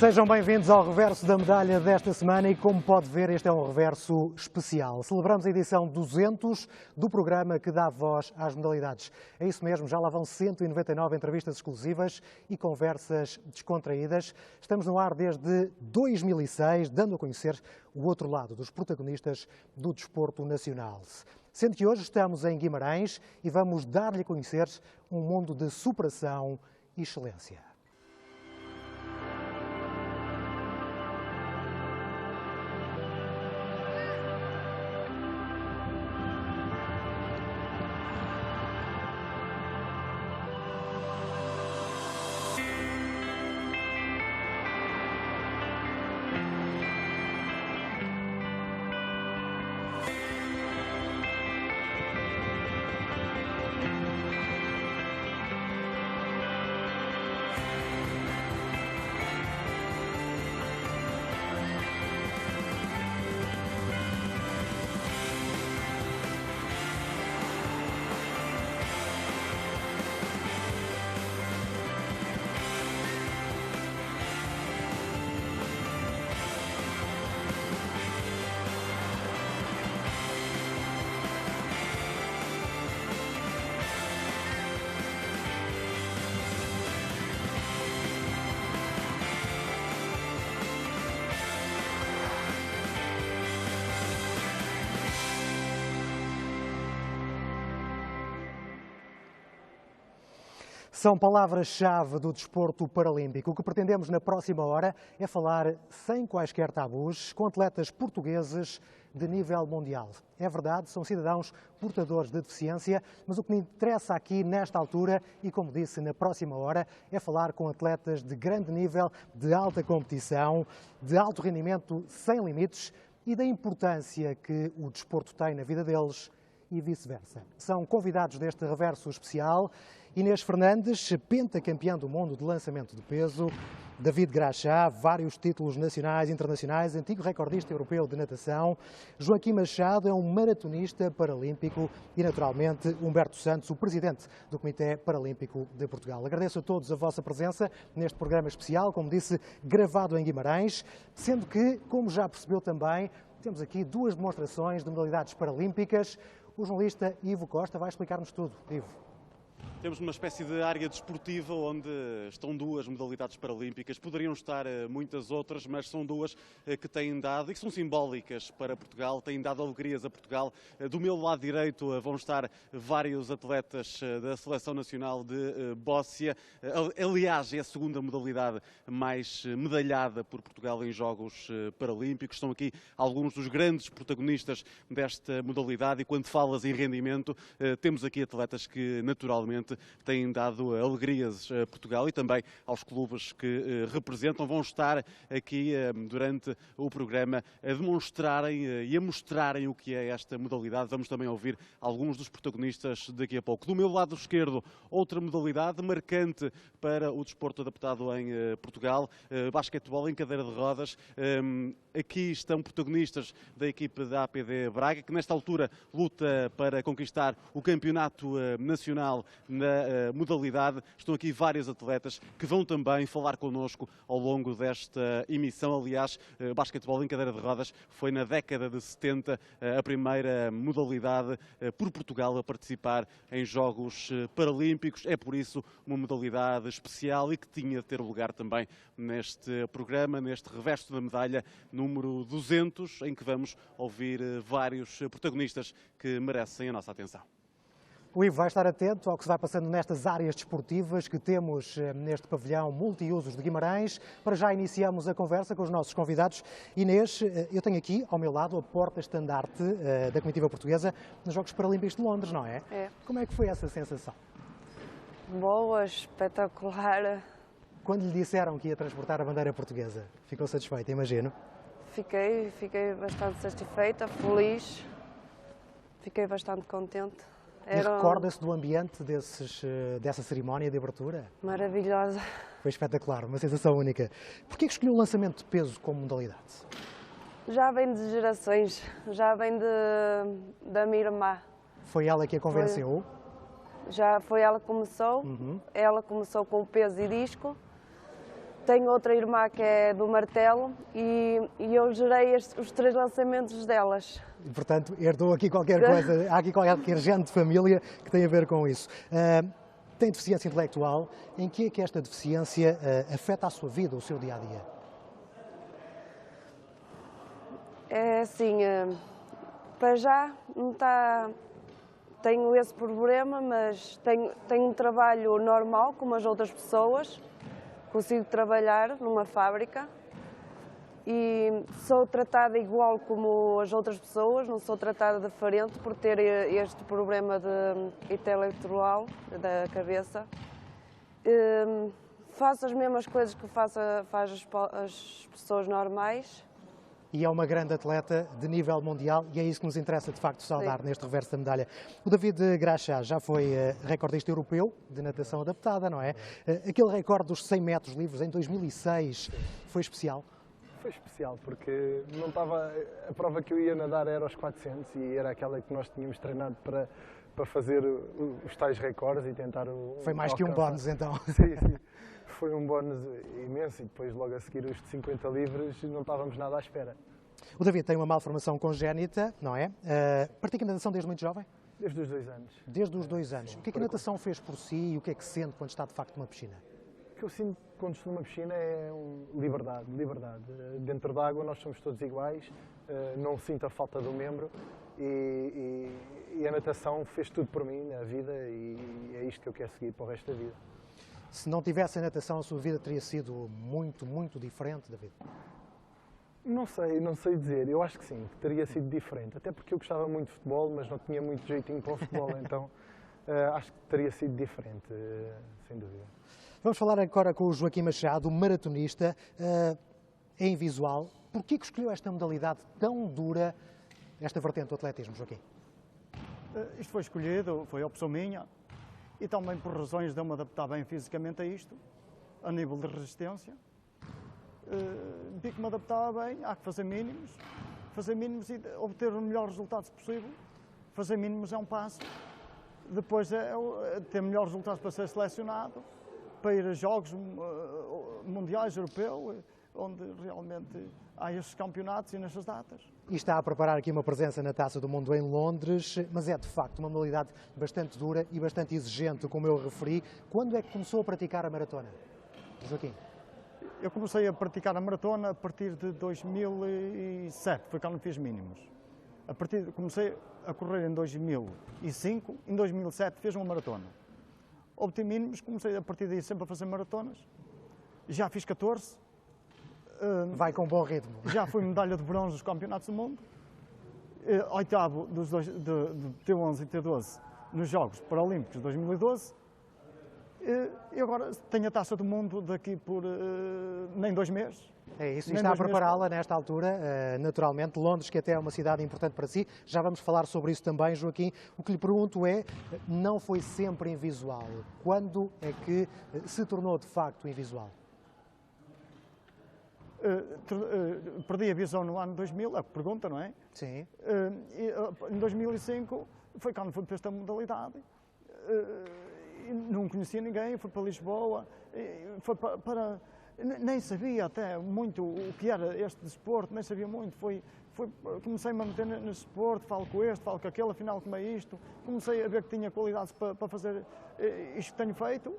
Sejam bem-vindos ao reverso da medalha desta semana e, como pode ver, este é um reverso especial. Celebramos a edição 200 do programa que dá voz às modalidades. É isso mesmo, já lá vão 199 entrevistas exclusivas e conversas descontraídas. Estamos no ar desde 2006, dando a conhecer o outro lado dos protagonistas do desporto nacional. Sendo que hoje estamos em Guimarães e vamos dar-lhe a conhecer um mundo de superação e excelência. São palavras-chave do desporto paralímpico. O que pretendemos na próxima hora é falar sem quaisquer tabus com atletas portugueses de nível mundial. É verdade, são cidadãos portadores de deficiência, mas o que me interessa aqui nesta altura e, como disse, na próxima hora, é falar com atletas de grande nível, de alta competição, de alto rendimento sem limites e da importância que o desporto tem na vida deles e vice-versa. São convidados deste reverso especial Inês Fernandes, pentacampeã do mundo de lançamento de peso, David Graxá, vários títulos nacionais e internacionais, antigo recordista europeu de natação, Joaquim Machado é um maratonista paralímpico e, naturalmente, Humberto Santos, o presidente do Comitê Paralímpico de Portugal. Agradeço a todos a vossa presença neste programa especial, como disse, gravado em Guimarães, sendo que, como já percebeu também, temos aqui duas demonstrações de modalidades paralímpicas. O jornalista Ivo Costa vai explicar-nos tudo. Ivo. Temos uma espécie de área desportiva onde estão duas modalidades paralímpicas. Poderiam estar muitas outras, mas são duas que têm dado e que são simbólicas para Portugal, têm dado alegrias a Portugal. Do meu lado direito vão estar vários atletas da Seleção Nacional de Bóssia. Aliás, é a segunda modalidade mais medalhada por Portugal em Jogos Paralímpicos. Estão aqui alguns dos grandes protagonistas desta modalidade e quando falas em rendimento, temos aqui atletas que naturalmente têm dado alegrias a Portugal e também aos clubes que representam. Vão estar aqui durante o programa a demonstrarem e a mostrarem o que é esta modalidade. Vamos também ouvir alguns dos protagonistas daqui a pouco. Do meu lado esquerdo, outra modalidade marcante para o desporto adaptado em Portugal, basquetebol em cadeira de rodas. Aqui estão protagonistas da equipe da APD Braga, que nesta altura luta para conquistar o campeonato nacional na modalidade. Estão aqui vários atletas que vão também falar connosco ao longo desta emissão. Aliás, basquetebol em cadeira de rodas foi na década de 70 a primeira modalidade por Portugal a participar em Jogos Paralímpicos. É por isso uma modalidade especial e que tinha de ter lugar também neste programa, neste reverso da medalha número 200, em que vamos ouvir vários protagonistas que merecem a nossa atenção. O Ivo vai estar atento ao que se vai passando nestas áreas desportivas que temos neste pavilhão multiusos de Guimarães. Para já iniciamos a conversa com os nossos convidados. Inês, eu tenho aqui ao meu lado a porta-estandarte da comitiva portuguesa nos Jogos Paralímpicos de Londres, não é? É. Como é que foi essa sensação? Boa, espetacular. Quando lhe disseram que ia transportar a bandeira portuguesa, ficou satisfeita, imagino? Fiquei bastante satisfeita, feliz, fiquei bastante contente. E recorda-se do ambiente dessa cerimónia de abertura? Maravilhosa. Foi espetacular, uma sensação única. Porquê que escolheu o lançamento de peso como modalidade? Já vem de gerações, já vem da minha irmã. Foi ela que a convenceu? Já foi ela que começou, ela começou com o peso e disco tenho outra irmã que é do martelo e eu gerei os 3 lançamentos delas. E, portanto, herdou aqui qualquer coisa, há aqui qualquer gene de família que tem a ver com isso. Tem deficiência intelectual, em que é que esta deficiência afeta a sua vida, o seu dia-a-dia? É assim, para já não está, tenho esse problema, mas tenho um trabalho normal, como as outras pessoas, consigo trabalhar numa fábrica e sou tratada igual como as outras pessoas, não sou tratada diferente por ter este problema de intelectual da cabeça. Faço as mesmas coisas que faz as pessoas normais. E é uma grande atleta de nível mundial e é isso que nos interessa de facto saudar. Sim. Neste reverso da medalha. O David Graxa já foi recordista europeu de natação adaptada, não é? Aquele recorde dos 100 metros livres em 2006 foi especial? Foi especial porque não estava, a prova que eu ia nadar era aos 400 e era aquela que nós tínhamos treinado para fazer os tais recordes e tentar Foi mais que um bónus então. Sim, sim. Foi um bónus imenso e depois logo a seguir os de 50 livres não estávamos nada à espera. O David tem uma malformação congénita, não é? Pratica natação desde muito jovem? Desde os 2 anos. Desde os 2 anos. Sim, o que é que a natação fez por si e o que é que sente quando está de facto numa piscina? O que eu sinto quando estou numa piscina é liberdade. Dentro d'água nós somos todos iguais, não sinto a falta do membro e a natação fez tudo por mim na vida e é isto que eu quero seguir para o resto da vida. Se não tivesse a natação, a sua vida teria sido muito, muito diferente, David? Não sei dizer. Eu acho que sim, que teria sido diferente. Até porque eu gostava muito de futebol, mas não tinha muito jeitinho para o futebol, então acho que teria sido diferente, sem dúvida. Vamos falar agora com o Joaquim Machado, maratonista, em visual. Porquê que escolheu esta modalidade tão dura, esta vertente do atletismo, Joaquim? Isto foi escolhido, foi opção minha. E também por razões de eu me adaptar bem fisicamente a isto, a nível de resistência. Vi que me adaptava bem, há que fazer mínimos e obter os melhores resultados possível. Fazer mínimos é um passo, depois é ter melhores resultados para ser selecionado, para ir a jogos mundiais, europeus, onde realmente há estes campeonatos e nestas datas. E está a preparar aqui uma presença na Taça do Mundo em Londres, mas é de facto uma modalidade bastante dura e bastante exigente, como eu referi. Quando é que começou a praticar a maratona, Joaquim? Eu comecei a praticar a maratona a partir de 2007, foi quando fiz mínimos. Comecei a correr em 2005, em 2007 fiz uma maratona. Obtive mínimos, comecei a partir daí sempre a fazer maratonas. Já fiz 14. Vai com bom ritmo. Já fui medalha de bronze dos campeonatos do mundo. Oitavo de T11 e T12 nos Jogos Paralímpicos de 2012. E agora tenho a Taça do Mundo daqui por nem 2 meses. É isso, e está a prepará-la nesta altura, naturalmente. Londres, que até é uma cidade importante para si. Já vamos falar sobre isso também, Joaquim. O que lhe pergunto é, não foi sempre invisual. Quando é que se tornou de facto invisual? Perdi a visão no ano 2000, é a pergunta, não é? Sim. Em 2005 foi quando fui para esta modalidade. Não conhecia ninguém, fui para Lisboa, nem sabia até muito o que era este desporto, nem sabia muito. Comecei-me a meter neste desporto, falo com este, falo com aquele, afinal como é isto. Comecei a ver que tinha qualidades para fazer isto que tenho feito.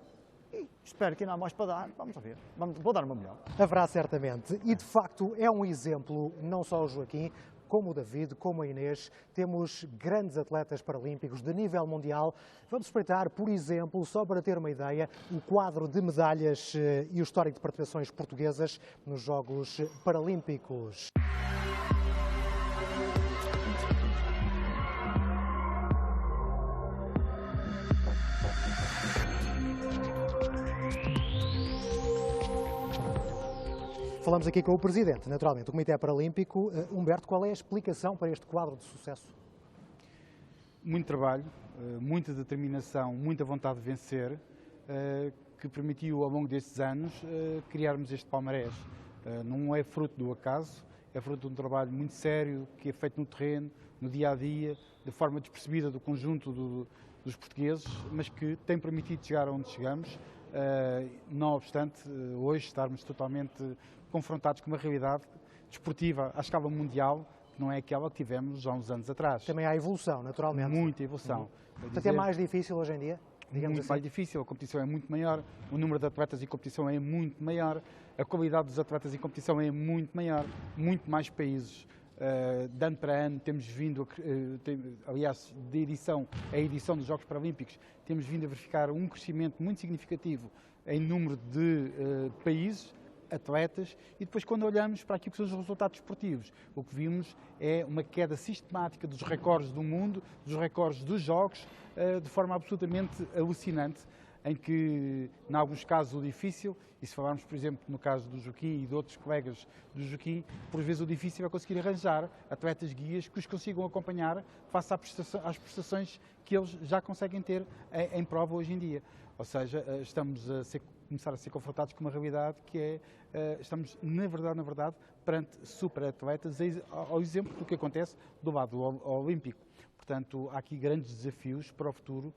E espero que ainda há mais para dar, vamos a ver, vou dar o meu melhor. Haverá certamente, e de facto é um exemplo, não só o Joaquim, como o David, como a Inês, temos grandes atletas paralímpicos de nível mundial. Vamos espreitar, por exemplo, só para ter uma ideia, o quadro de medalhas e o histórico de participações portuguesas nos Jogos Paralímpicos. Falamos aqui com o Presidente, naturalmente, do Comitê Paralímpico. Humberto, qual é a explicação para este quadro de sucesso? Muito trabalho, muita determinação, muita vontade de vencer, que permitiu ao longo destes anos criarmos este palmarés. Não é fruto do acaso, é fruto de um trabalho muito sério que é feito no terreno, no dia-a-dia, de forma despercebida do conjunto dos portugueses, mas que tem permitido chegar aonde chegamos, não obstante hoje estarmos totalmente confrontados com uma realidade desportiva à escala mundial, que não é aquela que tivemos há uns anos atrás. Também há evolução, naturalmente. Muita evolução. Portanto, é mais difícil hoje em dia? Digamos Muito assim. mais difícil, a competição é muito maior, o número de atletas em competição é muito maior, a qualidade dos atletas em competição é muito maior, muito mais países. De ano para ano temos vindo, aliás, de edição a edição dos Jogos Paralímpicos, temos vindo a verificar um crescimento muito significativo em número de países, atletas, e depois quando olhamos para aquilo que são os resultados esportivos, o que vimos é uma queda sistemática dos recordes do mundo, dos recordes dos Jogos, de forma absolutamente alucinante, em que, em alguns casos, o difícil, e se falarmos, por exemplo, no caso do Joaquim e de outros colegas do Joaquim, por vezes o difícil é conseguir arranjar atletas guias que os consigam acompanhar face às prestações que eles já conseguem ter em prova hoje em dia. Ou seja, estamos a começar a ser confrontados com uma realidade que é, estamos, na verdade, perante super-atletas, ao exemplo do que acontece do lado olímpico. Portanto, há aqui grandes desafios para o futuro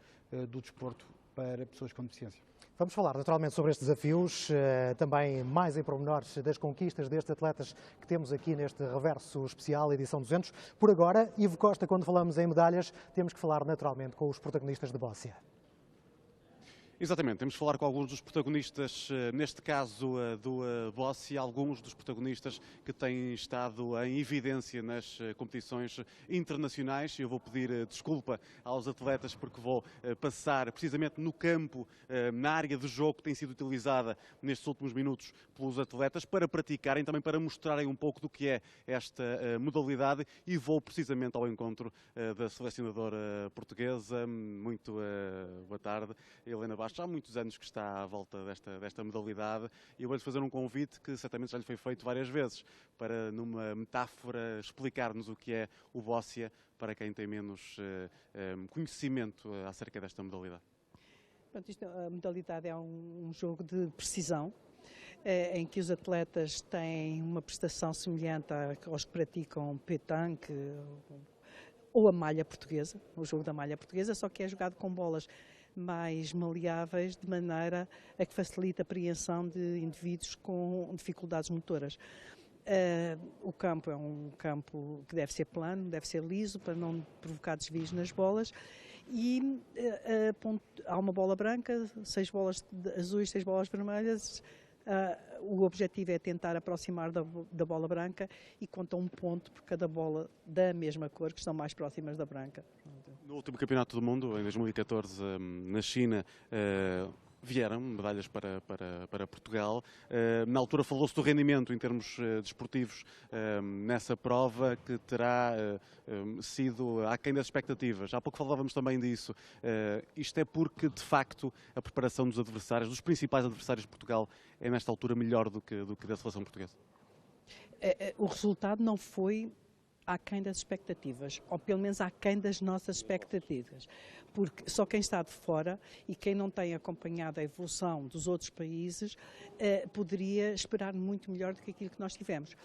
do desporto para pessoas com deficiência. Vamos falar naturalmente sobre estes desafios, também mais em pormenores das conquistas destes atletas que temos aqui neste Reverso Especial, edição 200. Por agora, Ivo Costa, quando falamos em medalhas, temos que falar naturalmente com os protagonistas de Bóssia. Exatamente, temos de falar com alguns dos protagonistas, neste caso do Bóssia, alguns dos protagonistas que têm estado em evidência nas competições internacionais. Eu vou pedir desculpa aos atletas porque vou passar precisamente no campo, na área de jogo que tem sido utilizada nestes últimos minutos pelos atletas para praticarem, também para mostrarem um pouco do que é esta modalidade, e vou precisamente ao encontro da selecionadora portuguesa. Muito boa tarde, Helena Bastos. Há muitos anos que está à volta desta modalidade, e eu vou-lhe fazer um convite que certamente já lhe foi feito várias vezes, para, numa metáfora, explicar-nos o que é o Bóssia para quem tem menos conhecimento acerca desta modalidade. Pronto, a modalidade é um jogo de precisão, em que os atletas têm uma prestação semelhante aos que praticam petanque ou a malha portuguesa, o jogo da malha portuguesa, só que é jogado com bolas mais maleáveis, de maneira a que facilita a apreensão de indivíduos com dificuldades motoras. O campo é um campo que deve ser plano, deve ser liso, para não provocar desvios nas bolas, e há uma bola branca, 6 bolas azuis, 6 bolas vermelhas. O objetivo é tentar aproximar da bola branca, e conta um ponto por cada bola da mesma cor, que estão mais próximas da branca. No último Campeonato do Mundo, em 2014, na China, vieram medalhas para Portugal. Na altura falou-se do rendimento em termos desportivos nessa prova, que terá sido aquém das expectativas. Há pouco falávamos também disso. Isto é porque, de facto, a preparação dos adversários, dos principais adversários de Portugal, é nesta altura melhor do que da seleção portuguesa? O resultado não foi aquém das expectativas, ou pelo menos aquém das nossas expectativas, porque só quem está de fora e quem não tem acompanhado a evolução dos outros países poderia esperar muito melhor do que aquilo que nós tivemos.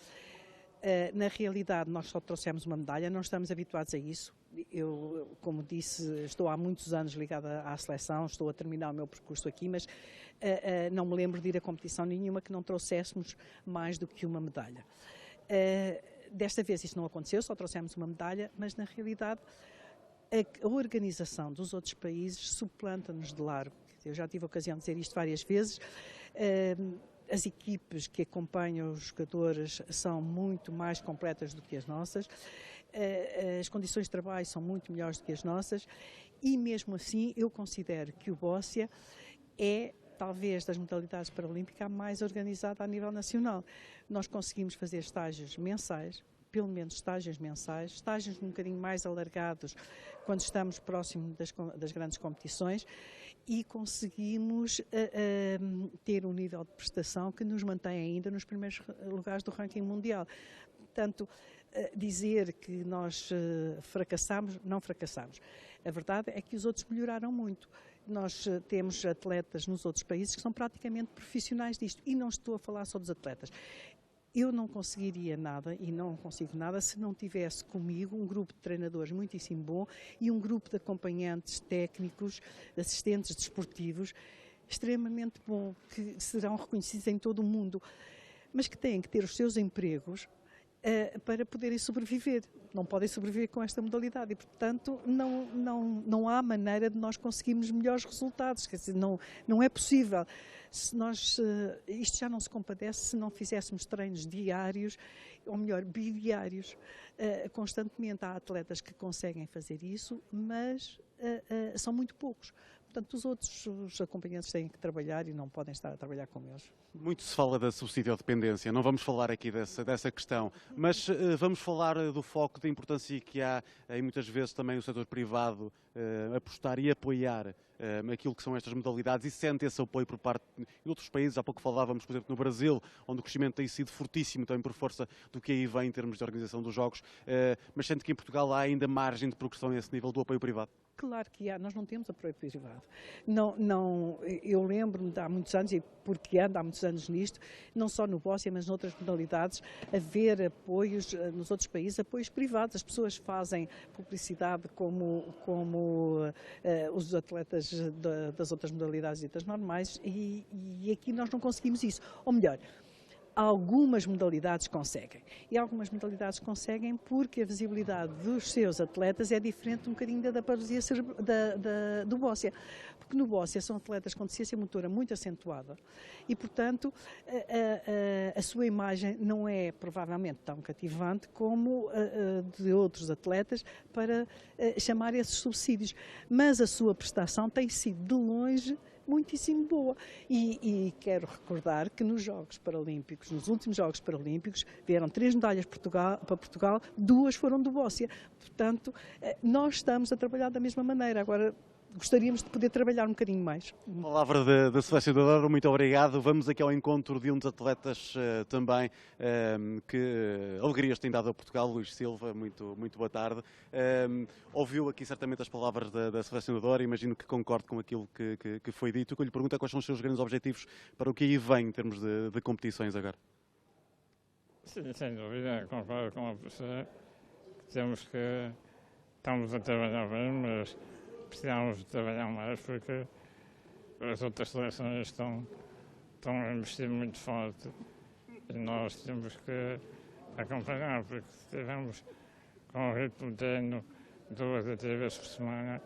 Na realidade, nós só trouxemos uma medalha, não estamos habituados a isso. Eu, como disse, estou há muitos anos ligada à seleção, estou a terminar o meu percurso aqui, mas não me lembro de ir a competição nenhuma que não trouxéssemos mais do que uma medalha. Desta vez isso não aconteceu, só trouxemos uma medalha, mas na realidade a organização dos outros países suplanta-nos de largo. Eu já tive a ocasião de dizer isto várias vezes. As equipes que acompanham os jogadores são muito mais completas do que as nossas, as condições de trabalho são muito melhores do que as nossas, e mesmo assim eu considero que o Bóssia é, talvez, das modalidades paralímpicas, a mais organizada a nível nacional. Nós conseguimos fazer estágios mensais, pelo menos estágios mensais, estágios um bocadinho mais alargados quando estamos próximo das grandes competições, e conseguimos ter um nível de prestação que nos mantém ainda nos primeiros lugares do ranking mundial. Portanto, dizer que nós fracassamos, não fracassamos. A verdade é que os outros melhoraram muito. Nós temos atletas nos outros países que são praticamente profissionais disto, e não estou a falar só dos atletas. Eu não conseguiria nada, e não consigo nada, se não tivesse comigo um grupo de treinadores muitíssimo bom e um grupo de acompanhantes técnicos, assistentes desportivos extremamente bom, que serão reconhecidos em todo o mundo, mas que têm que ter os seus empregos para poderem sobreviver. Não podem sobreviver com esta modalidade e, portanto, não há maneira de nós conseguirmos melhores resultados. Quer dizer, não é possível. Isto já não se compadece se não fizéssemos treinos diários, ou melhor, bidiários, constantemente. Há atletas que conseguem fazer isso, mas são muito poucos. Portanto, os acompanhantes têm que trabalhar e não podem estar a trabalhar com eles. Muito se fala da subsidiodependência, não vamos falar aqui dessa questão, mas vamos falar do foco, da importância que há em muitas vezes também o setor privado apostar e apoiar aquilo que são estas modalidades e sente esse apoio por parte de outros países. Há pouco falávamos, por exemplo, no Brasil, onde o crescimento tem sido fortíssimo também por força do que aí vem em termos de organização dos jogos, mas sente que em Portugal há ainda margem de progressão nesse nível do apoio privado? Claro que há, nós não temos apoio privado. Eu lembro-me de há muitos anos, e porque ando há muitos anos nisto, não só no bóssia, mas noutras modalidades, haver apoios nos outros países, apoios privados. As pessoas fazem publicidade como os atletas das outras modalidades ditas normais e aqui nós não conseguimos isso. Ou melhor, algumas modalidades conseguem. E algumas modalidades conseguem porque a visibilidade dos seus atletas é diferente um bocadinho da paralisia do bóssia. Porque no bóssia são atletas com deficiência motora muito acentuada e, portanto, a sua imagem não é provavelmente tão cativante como de outros atletas para chamar esses subsídios. Mas a sua prestação tem sido, de longe, muitíssimo boa. E quero recordar que nos Jogos Paralímpicos, nos últimos Jogos Paralímpicos, vieram 3 medalhas para Portugal, 2 foram do bóssia. Portanto, nós estamos a trabalhar da mesma maneira. Agora, gostaríamos de poder trabalhar um bocadinho mais. Palavra da selecionadora, muito obrigado. Vamos aqui ao encontro de um dos atletas também que alegrias tem dado a Portugal, Luís Silva, muito boa tarde. Ouviu aqui certamente as palavras da selecionadora, imagino que concorde com aquilo que foi dito. O que eu lhe pergunto é quais são os seus grandes objetivos para o que aí vem em termos de competições agora. Sim, sem dúvida, concordo com a professora. Temos que estamos a trabalhar bem, mas precisamos de trabalhar mais porque as outras seleções estão a investir muito forte e nós temos que acompanhar, porque se estivermos com o ritmo de treino 2 a 3 vezes por semana,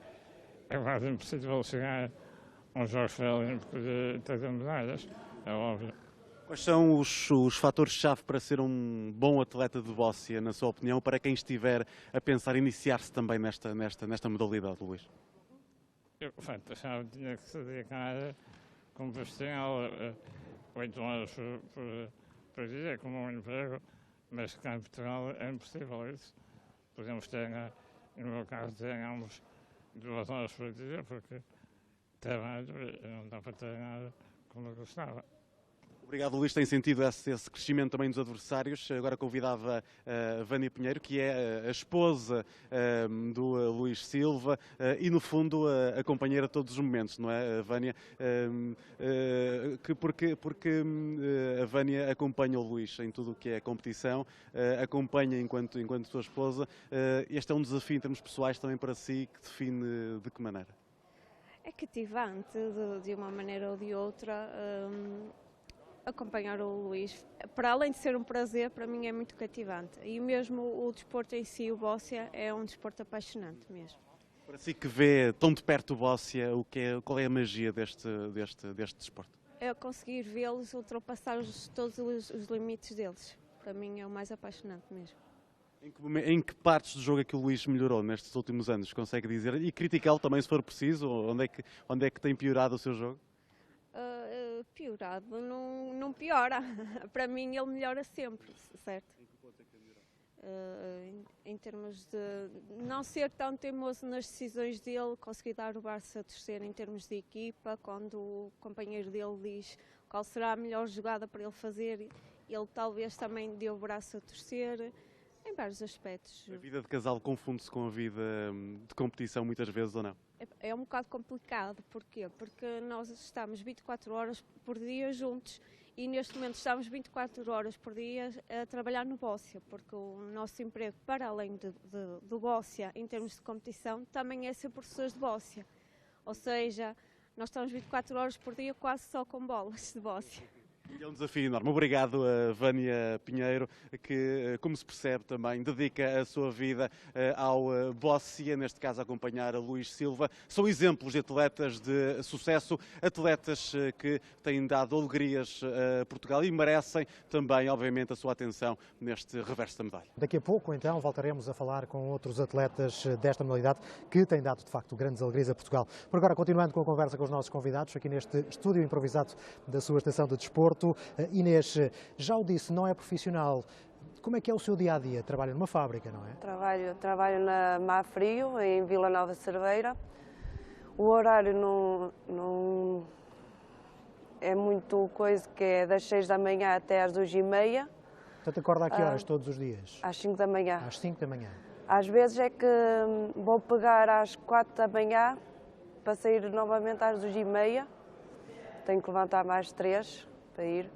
é quase impossível chegar aos Jogos Paralímpicos e trazer medalhas, é óbvio. Quais são os fatores-chave para ser um bom atleta de bóssia, na sua opinião, para quem estiver a pensar iniciar-se também nesta modalidade, Luís? O fator-chave tinha que se dedicar como profissional 8 horas por dia, como um emprego, mas cá em Portugal é impossível isso. Podemos ter, no meu caso, treinamos 2 horas por dia, porque trabalho e não dá para treinar como eu gostava. Obrigado, Luís. Tem sentido esse crescimento também dos adversários. Agora convidava a Vânia Pinheiro, que é a esposa do Luís Silva e, no fundo, a companheira de todos os momentos, não é, Vânia? Porque a Vânia acompanha o Luís em tudo o que é competição, acompanha enquanto sua esposa. Este é um desafio em termos pessoais também para si, que define de que maneira? É cativante, de uma maneira ou de outra. Acompanhar o Luís, para além de ser um prazer, para mim é muito cativante. E mesmo o desporto em si, o bóssia, é um desporto apaixonante mesmo. Para si que vê tão de perto o bóssia, qual é a magia deste desporto? É conseguir vê-los ultrapassar todos os limites deles. Para mim é o mais apaixonante mesmo. Em que partes do jogo é que o Luís melhorou nestes últimos anos? Consegue dizer? E criticá-lo também, se for preciso? Onde é que tem piorado o seu jogo? Piorado não piora. Para mim ele melhora sempre, certo? Em que ponto é que melhorar? Em termos de não ser tão teimoso nas decisões dele, conseguir dar o braço a torcer em termos de equipa, quando o companheiro dele diz qual será a melhor jogada para ele fazer, ele talvez também dê o braço a torcer, em vários aspectos. A vida de casal confunde-se com a vida de competição muitas vezes ou não? É um bocado complicado, porquê? Porque nós estamos 24 horas por dia juntos e neste momento estamos 24 horas por dia a trabalhar no bóssia, porque o nosso emprego, para além do bóssia, em termos de competição, também é ser professores de bóssia. Ou seja, nós estamos 24 horas por dia quase só com bolas de bóssia. É um desafio enorme. Obrigado a Vânia Pinheiro, que, como se percebe também, dedica a sua vida ao bóssia, neste caso a acompanhar a Luís Silva. São exemplos de atletas de sucesso, atletas que têm dado alegrias a Portugal e merecem também, obviamente, a sua atenção neste reverso da medalha. Daqui a pouco, então, voltaremos a falar com outros atletas desta modalidade que têm dado, de facto, grandes alegrias a Portugal. Por agora, continuando com a conversa com os nossos convidados, aqui neste estúdio improvisado da sua estação de desporto. Inês, já o disse, não é profissional. Como é que é o seu dia-a-dia? Trabalha numa fábrica, não é? Trabalho na Mafrio, em Vila Nova de Cerveira. O horário não é muito coisa, que é das 6 da manhã até às 2h30. Portanto, acorda a que horas todos os dias? Às 5 da manhã. Às 5 da manhã. Às vezes é que vou pegar às 4 da manhã para sair novamente às 2h30. Tenho que levantar mais 3 para ir.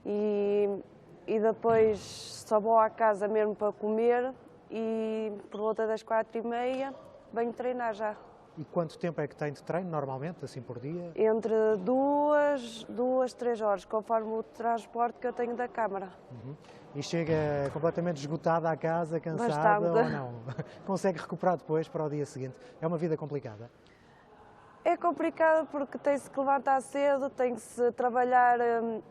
E depois só vou à casa mesmo para comer e por volta das 4h30 venho treinar já. E quanto tempo é que tem de treino, normalmente, assim por dia? Entre 3 horas, conforme o transporte que eu tenho da Câmara. E chega completamente esgotada à casa, cansada Bastante. ou não? Consegue recuperar depois para o dia seguinte? É uma vida complicada? É complicado porque tem-se que levantar cedo, tem-se trabalhar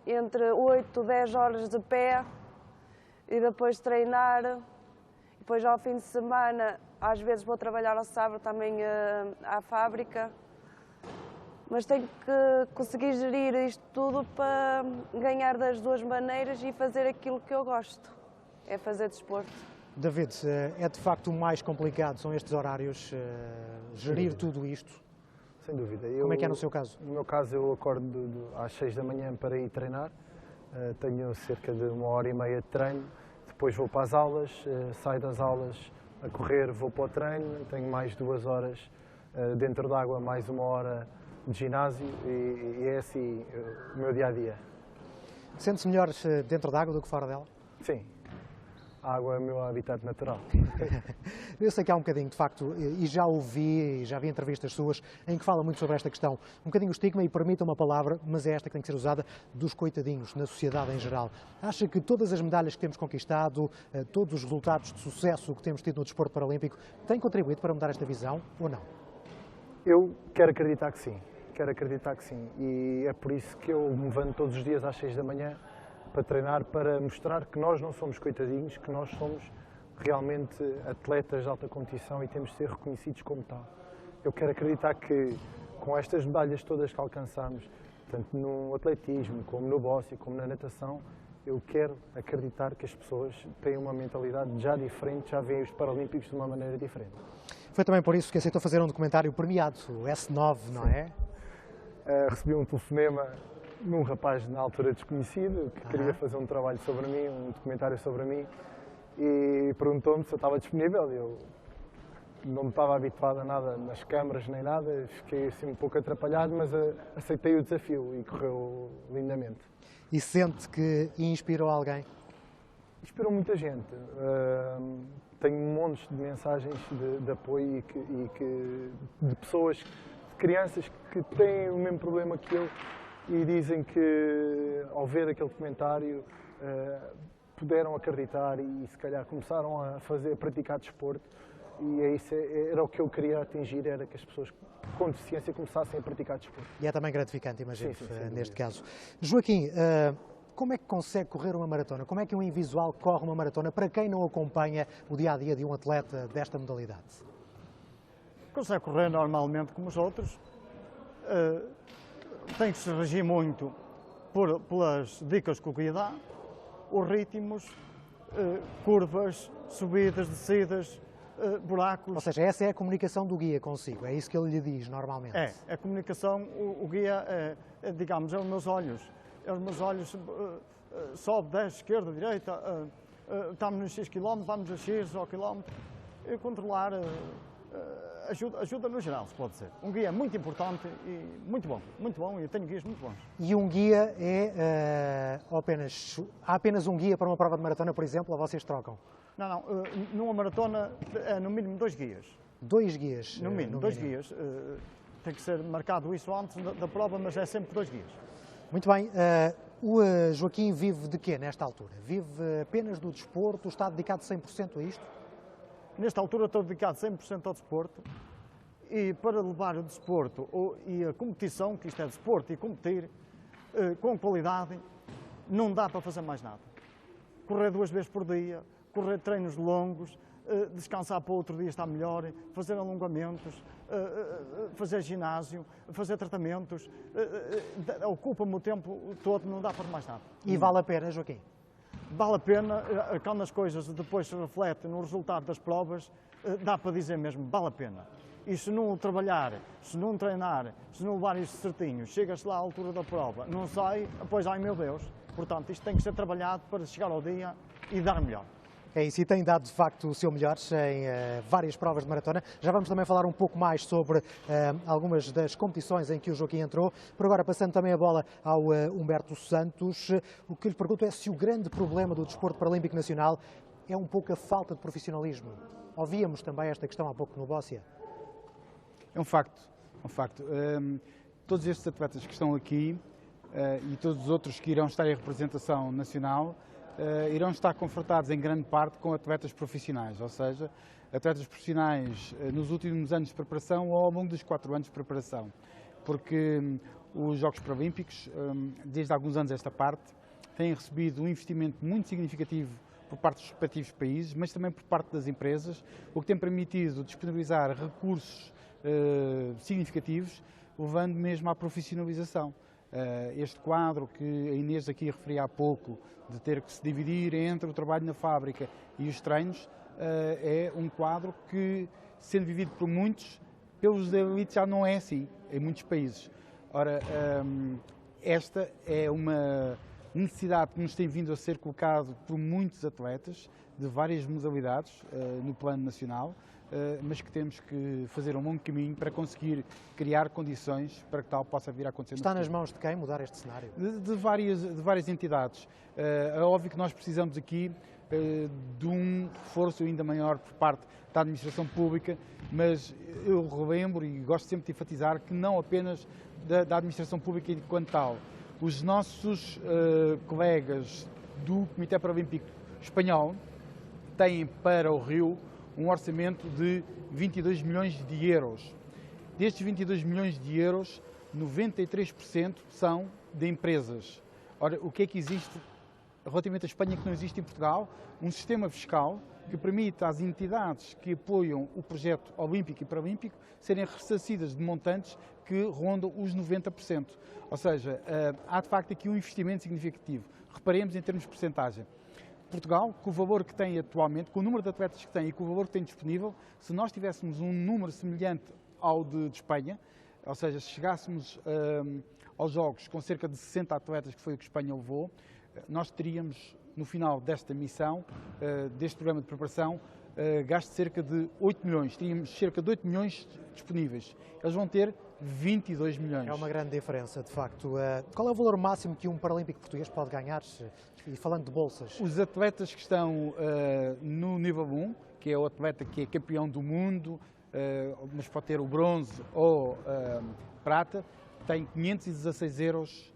entre 8 e 10 horas de pé e depois treinar. Depois ao fim de semana, às vezes vou trabalhar ao sábado também à fábrica. Mas tenho que conseguir gerir isto tudo para ganhar das duas maneiras e fazer aquilo que eu gosto, é fazer desporto. David, é de facto o mais complicado, são estes horários, gerir tudo isto? Sem dúvida. Como é que é no seu caso? No meu caso, eu acordo às 6 da manhã para ir treinar. Tenho cerca de 1h30 de treino. Depois vou para as aulas, saio das aulas a correr, vou para o treino. Tenho mais 2 horas dentro d'água, mais 1 hora de ginásio e é assim o meu dia-a-dia. Sente-se melhor dentro d'água do que fora dela? Sim. A água é o meu habitat natural. Eu sei que há um bocadinho, de facto, e já ouvi, já vi entrevistas suas em que fala muito sobre esta questão, um bocadinho o estigma, e permita uma palavra, mas é esta que tem que ser usada, dos coitadinhos na sociedade em geral. Acha que todas as medalhas que temos conquistado, todos os resultados de sucesso que temos tido no desporto paralímpico, têm contribuído para mudar esta visão ou não? Eu quero acreditar que sim. Quero acreditar que sim. E é por isso que eu me levanto todos os dias às 6 da manhã para treinar, para mostrar que nós não somos coitadinhos, que nós somos realmente atletas de alta competição e temos de ser reconhecidos como tal. Eu quero acreditar que com estas medalhas todas que alcançamos, tanto no atletismo, como no bóssia, como na natação, eu quero acreditar que as pessoas têm uma mentalidade já diferente, já veem os Paralímpicos de uma maneira diferente. Foi também por isso que aceitou fazer um documentário premiado, o S9, não é? Recebi um telefonema de um rapaz na altura desconhecido que queria fazer um trabalho sobre mim, um documentário sobre mim, e perguntou-me se eu estava disponível. Eu não me estava habituado a nada nas câmaras nem nada, fiquei assim um pouco atrapalhado, mas aceitei o desafio e correu lindamente. E sente que inspirou alguém? Inspirou muita gente. Tenho montes de mensagens de apoio de pessoas, de crianças que têm o mesmo problema que eu e dizem que ao ver aquele documentário puderam acreditar e se calhar começaram a praticar desporto, e era o que eu queria atingir, era que as pessoas com deficiência começassem a praticar desporto. E é também gratificante, imagino, sim, neste caso. Joaquim, como é que consegue correr uma maratona? Como é que um invisual corre uma maratona para quem não acompanha o dia-a-dia de um atleta desta modalidade? Consegue correr normalmente como os outros. Tem que se regir muito pelas dicas que o guia dá, os ritmos, curvas, subidas, descidas, buracos. Ou seja, essa é a comunicação do guia consigo, é isso que ele lhe diz normalmente? É, a comunicação, o guia, digamos, é os meus olhos. É os meus olhos, sobe, desce, esquerda, direita, estamos nos X km, vamos a X ao quilómetro. E controlar ajuda no geral, se pode dizer. Um guia muito importante e muito bom, e eu tenho guias muito bons. E um guia há apenas um guia para uma prova de maratona, por exemplo, ou vocês trocam? Não, numa maratona é no mínimo 2 guias. 2 guias? No mínimo, 2 guias. tem que ser marcado isso antes da prova, mas é sempre 2 dias. Muito bem. O Joaquim vive de quê nesta altura? Vive apenas do desporto? Está dedicado 100% a isto? Nesta altura estou dedicado 100% ao desporto e para levar o desporto e a competição, que isto é desporto e competir com qualidade, não dá para fazer mais nada. Correr 2 vezes por dia, correr treinos longos, descansar para o outro dia estar melhor, fazer alongamentos, fazer ginásio, fazer tratamentos, ocupa-me o tempo todo, não dá para mais nada. E vale a pena, Joaquim? Vale a pena, quando as coisas depois se refletem no resultado das provas, dá para dizer mesmo, vale a pena. E se não trabalhar, se não treinar, se não levar isto certinho, chega-se lá à altura da prova, não sai, depois, ai meu Deus. Portanto, isto tem que ser trabalhado para chegar ao dia e dar melhor. É isso, e tem dado de facto o seu melhor em várias provas de maratona. Já vamos também falar um pouco mais sobre algumas das competições em que o Joaquim entrou. Por agora, passando também a bola ao Humberto Santos, o que lhe pergunto é se o grande problema do desporto paralímpico nacional é um pouco a falta de profissionalismo. Ouvíamos também esta questão há pouco no Bóssia. É um facto, todos estes atletas que estão aqui e todos os outros que irão estar em representação nacional irão estar confrontados em grande parte com atletas profissionais, ou seja, atletas profissionais nos últimos anos de preparação ou ao longo dos 4 anos de preparação, porque os Jogos Paralímpicos, desde alguns anos esta parte, têm recebido um investimento muito significativo por parte dos respectivos países, mas também por parte das empresas, o que tem permitido disponibilizar recursos significativos, levando mesmo à profissionalização. Este quadro que a Inês aqui referia há pouco, de ter que se dividir entre o trabalho na fábrica e os treinos, é um quadro que, sendo vivido por muitos, pelos elites já não é assim, em muitos países. Ora, esta é uma necessidade que nos tem vindo a ser colocado por muitos atletas de várias modalidades no plano nacional, mas que temos que fazer um longo caminho para conseguir criar condições para que tal possa vir a acontecer. Está nas mãos de quem mudar este cenário? De várias entidades. É óbvio que nós precisamos aqui de um reforço ainda maior por parte da administração pública, mas eu relembro e gosto sempre de enfatizar que não apenas da administração pública enquanto tal. Os nossos colegas do Comitê Paralímpico Espanhol têm para o Rio um orçamento de 22 milhões de euros. Destes 22 milhões de euros, 93% são de empresas. Ora, o que é que existe relativamente à Espanha que não existe em Portugal? Um sistema fiscal que permite às entidades que apoiam o projeto olímpico e paralímpico serem ressarcidas de montantes que rondam os 90%. Ou seja, há de facto aqui um investimento significativo. Reparemos em termos de percentagem. Portugal, com o valor que tem atualmente, com o número de atletas que tem e com o valor que tem disponível, se nós tivéssemos um número semelhante ao de Espanha, ou seja, se chegássemos aos Jogos com cerca de 60 atletas, que foi o que Espanha levou, nós teríamos, no final desta missão, deste programa de preparação, gasto cerca de 8 milhões. Teríamos cerca de 8 milhões disponíveis. Eles vão ter 22 milhões. É uma grande diferença, de facto. Qual é o valor máximo que um paralímpico português pode ganhar? E falando de bolsas? Os atletas que estão no nível 1, que é o atleta que é campeão do mundo, mas pode ter o bronze ou prata, tem 516 euros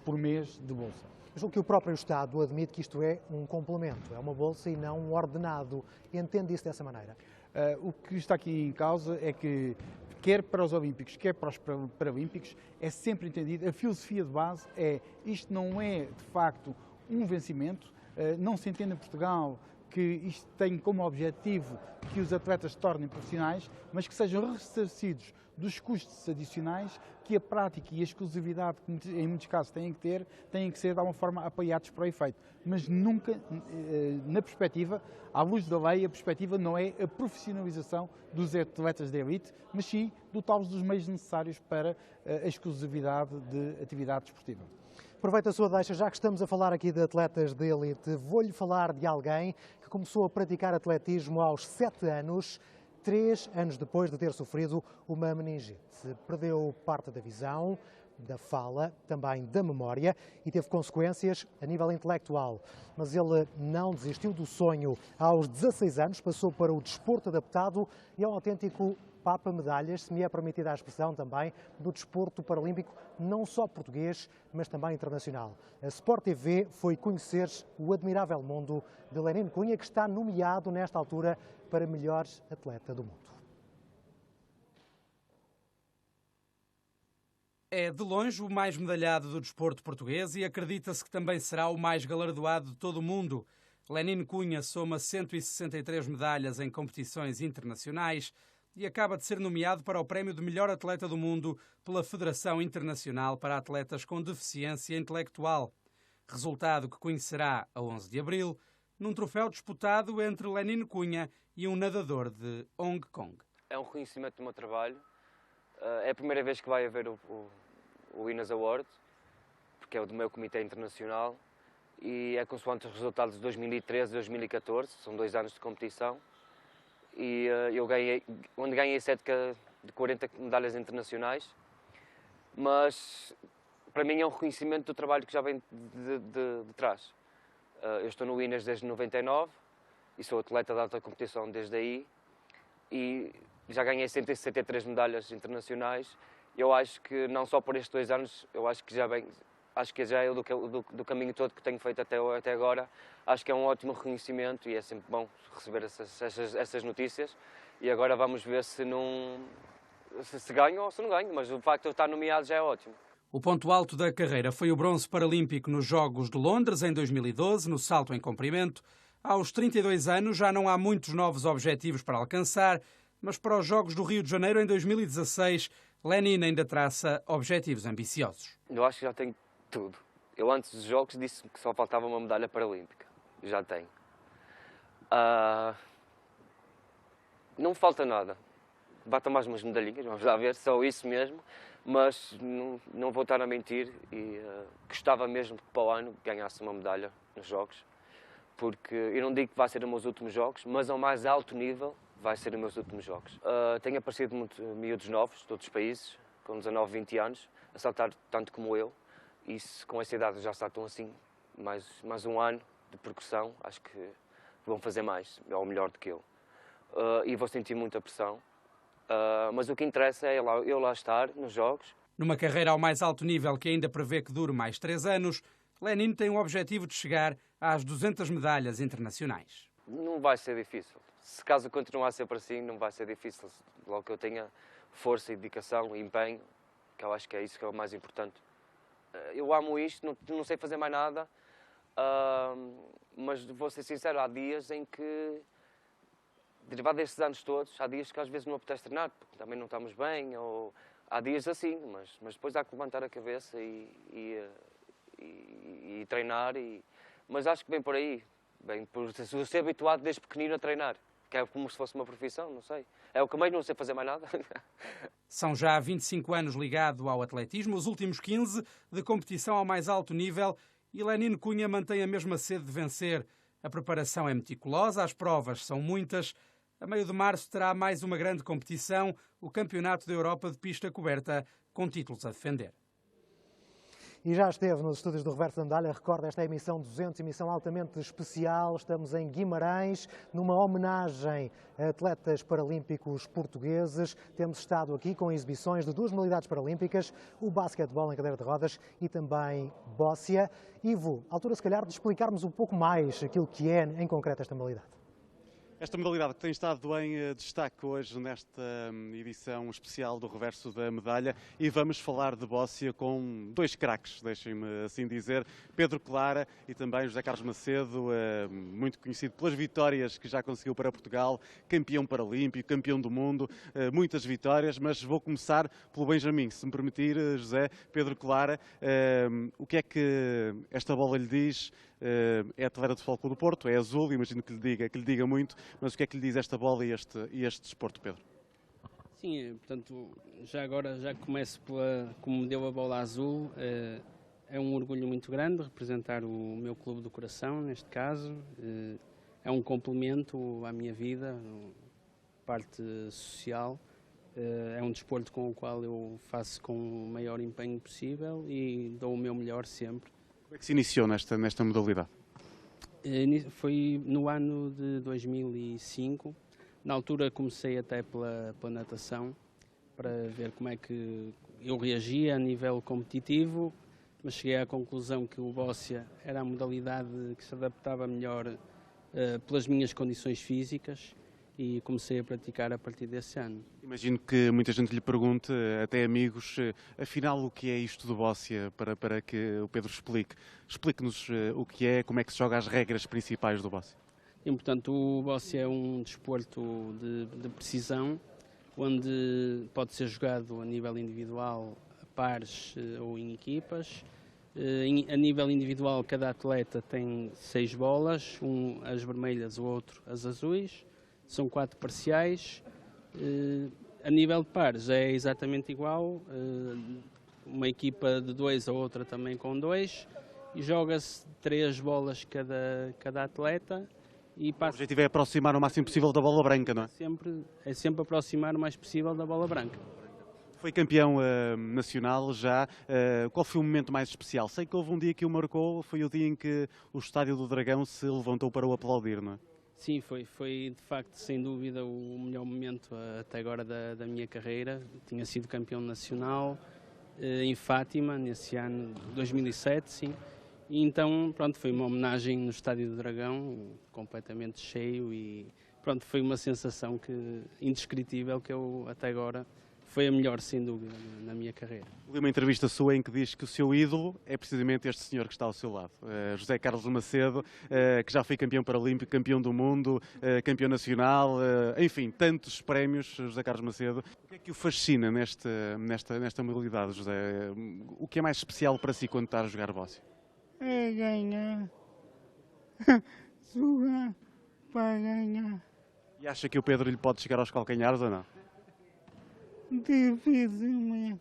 por mês de bolsa. Julgo que o próprio Estado admite que isto é um complemento, é uma bolsa e não um ordenado. Entende isso dessa maneira? O que está aqui em causa é que, quer para os Olímpicos, quer para os Paralímpicos, é sempre entendido, a filosofia de base é, isto não é de facto um vencimento, não se entende em Portugal que isto tem como objetivo que os atletas se tornem profissionais, mas que sejam ressarcidos dos custos adicionais que a prática e a exclusividade que em muitos casos têm que ser de alguma forma apoiados para o efeito. Mas nunca, na perspectiva, à luz da lei, a perspectiva não é a profissionalização dos atletas de elite, mas sim dotá-los dos meios necessários para a exclusividade de atividade desportiva. Aproveito a sua deixa, já que estamos a falar aqui de atletas de elite, vou-lhe falar de alguém que começou a praticar atletismo aos 7 anos, 3 anos depois de ter sofrido uma meningite. Perdeu parte da visão, da fala, também da memória e teve consequências a nível intelectual. Mas ele não desistiu do sonho. Aos 16 anos passou para o desporto adaptado e é um autêntico empapa medalhas, se me é permitida a expressão também, do desporto paralímpico, não só português, mas também internacional. A Sport TV foi conhecer o admirável mundo de Lenin Cunha, que está nomeado nesta altura para melhor atleta do mundo. É de longe o mais medalhado do desporto português e acredita-se que também será o mais galardoado de todo o mundo. Lenin Cunha soma 163 medalhas em competições internacionais e acaba de ser nomeado para o prémio de melhor atleta do mundo pela Federação Internacional para Atletas com Deficiência Intelectual. Resultado que conhecerá a 11 de abril, num troféu disputado entre Lenin Cunha e um nadador de Hong Kong. É um reconhecimento do meu trabalho. É a primeira vez que vai haver o Inas Award, porque é o do meu comitê internacional, e é consoante os resultados de 2013 e 2014, são 2 anos de competição, e eu ganhei 7 de 40 medalhas internacionais, mas para mim é um reconhecimento do trabalho que já vem de trás. Eu estou no Inas desde 99 e sou atleta de alta competição desde aí, e já ganhei 163 medalhas internacionais. Eu acho que não só por estes 2 anos, eu acho que já é do caminho todo que tenho feito até agora. Acho que é um ótimo reconhecimento e é sempre bom receber essas notícias. E agora vamos ver se ganho ou se não ganho, mas o facto de eu estar nomeado já é ótimo. O ponto alto da carreira foi o bronze paralímpico nos Jogos de Londres em 2012, no salto em comprimento. Aos 32 anos já não há muitos novos objetivos para alcançar, mas para os Jogos do Rio de Janeiro em 2016, Lenin ainda traça objetivos ambiciosos. Eu acho que já tenho tudo. Eu antes dos Jogos disse que só faltava uma medalha paralímpica. Já tenho. Não me falta nada. Bata mais umas medalhinhas, vamos lá ver, só isso mesmo. Mas não vou estar a mentir e gostava mesmo que para o ano ganhasse uma medalha nos Jogos. Porque eu não digo que vai ser os meus últimos Jogos, mas ao mais alto nível vai ser os meus últimos Jogos. Tenho aparecido miúdos novos de todos os países, com 19, 20 anos, a saltar tanto como eu. E com essa idade já saltam assim, mais um ano de progressão, acho que vão fazer mais, ou melhor do que eu. E vou sentir muita pressão. Mas o que interessa é eu lá estar nos Jogos. Numa carreira ao mais alto nível que ainda prevê que dure mais 3 anos, Lenin tem o objetivo de chegar às 200 medalhas internacionais. Não vai ser difícil. Se caso continuar sempre assim, não vai ser difícil. Logo que eu tenha força, dedicação e empenho, que eu acho que é isso que é o mais importante. Eu amo isto, não sei fazer mais nada, mas vou ser sincero, há dias em que, derivado destes anos todos, há dias que às vezes não apetece treinar, porque também não estamos bem, ou há dias assim, mas depois há que levantar a cabeça e treinar, mas acho que vem por aí, bem por ser habituado desde pequenino a treinar, que é como se fosse uma profissão, não sei. É o que mais não sei fazer mais nada. São já 25 anos ligado ao atletismo, os últimos 15 de competição ao mais alto nível, e Lenin Cunha mantém a mesma sede de vencer. A preparação é meticulosa, as provas são muitas. A meio de março terá mais uma grande competição, o Campeonato da Europa de Pista Coberta, com títulos a defender. E já esteve nos estúdios do Roberto Sandalha, recorda esta emissão 200, emissão altamente especial. Estamos em Guimarães, numa homenagem a atletas paralímpicos portugueses. Temos estado aqui com exibições de 2 modalidades paralímpicas, o basquetebol em cadeira de rodas e também bóssia. Ivo, altura se calhar de explicarmos um pouco mais aquilo que é em concreto esta modalidade. Esta modalidade que tem estado em destaque hoje nesta edição especial do Reverso da Medalha, e vamos falar de bóssia com 2 craques, deixem-me assim dizer, Pedro Clara e também José Carlos Macedo, muito conhecido pelas vitórias que já conseguiu para Portugal, campeão paralímpico, campeão do mundo, muitas vitórias, mas vou começar pelo Benjamin, se me permitir, José. Pedro Clara, o que é que esta bola lhe diz? É atleta do Futebol Clube do Porto, é azul, imagino que lhe diga muito, mas o que é que lhe diz esta bola e este desporto, Pedro? Sim, portanto, já agora começo como me deu a bola azul. É um orgulho muito grande representar o meu clube do coração, neste caso. É um complemento à minha vida, parte social. É um desporto com o qual eu faço com o maior empenho possível e dou o meu melhor sempre. Como é que se iniciou nesta modalidade? Foi no ano de 2005, Na altura comecei até pela natação, para ver como é que eu reagia a nível competitivo, mas cheguei à conclusão que o bóssia era a modalidade que se adaptava melhor pelas minhas condições físicas e comecei a praticar a partir desse ano. Imagino que muita gente lhe pergunte, até amigos, afinal o que é isto do bóssia, para que o Pedro explique. Explique-nos o que é, como é que se joga, as regras principais do bóssia. E, portanto, o bóssia é um desporto de precisão, onde pode ser jogado a nível individual, a pares ou em equipas. A nível individual, cada atleta tem 6 bolas, as vermelhas, o outro as azuis. São 4 parciais. A nível de pares é exatamente igual, uma equipa de 2, a outra também com 2, e joga-se 3 bolas cada atleta. E o objetivo é aproximar o máximo possível da bola branca, não é? É sempre aproximar o mais possível da bola branca. Foi campeão nacional já. Qual foi o momento mais especial? Sei que houve um dia que o marcou, foi o dia em que o Estádio do Dragão se levantou para o aplaudir, não é? Sim, foi de facto, sem dúvida, o melhor momento até agora da minha carreira. Tinha sido campeão nacional em Fátima, nesse ano, 2007, sim. E então, pronto, foi uma homenagem no Estádio do Dragão, completamente cheio, e pronto, foi uma sensação indescritível que eu até agora foi a melhor, sem dúvida, na minha carreira. Li uma entrevista sua em que diz que o seu ídolo é precisamente este senhor que está ao seu lado, José Carlos Macedo, que já foi campeão paralímpico, campeão do mundo, campeão nacional, enfim, tantos prémios, José Carlos Macedo. O que é que o fascina nesta modalidade, José? O que é mais especial para si quando está a jogar bóssia? É ganhar, jogar para ganhar. E acha que o Pedro lhe pode chegar aos calcanhares ou não? Dificilmente.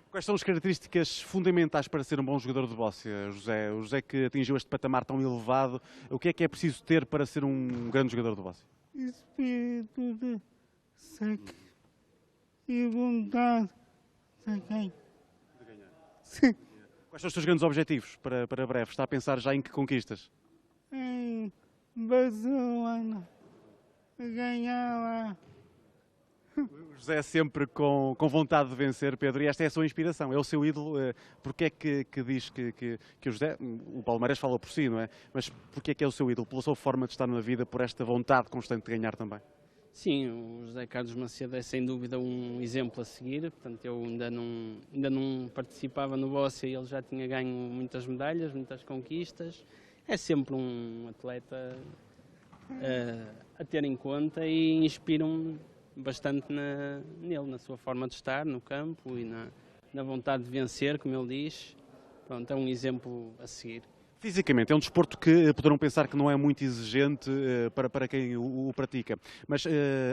Quais são as características fundamentais para ser um bom jogador de bóssia, José? O José que atingiu este patamar tão elevado, o que é preciso ter para ser um grande jogador de bóssia? Espírito de saque e vontade de ganhar. Sim. Quais são os seus grandes objetivos para breve? Está a pensar já em que conquistas? Em Barcelona, ganhar lá. O José é sempre com vontade de vencer, Pedro, e esta é a sua inspiração, é o seu ídolo. Porque é que diz que o José, o palmarés fala por si, não é? Mas porque é que é o seu ídolo? Pela sua forma de estar na vida, por esta vontade constante de ganhar também? Sim, o José Carlos Macedo é sem dúvida um exemplo a seguir. Portanto, eu ainda não participava no bóssia e ele já tinha ganho muitas medalhas, muitas conquistas. É sempre um atleta a ter em conta e inspira-me bastante nele, na sua forma de estar no campo e na vontade de vencer, como ele diz. Pronto, é um exemplo a seguir. Fisicamente, é um desporto que poderão pensar que não é muito exigente para quem o pratica, mas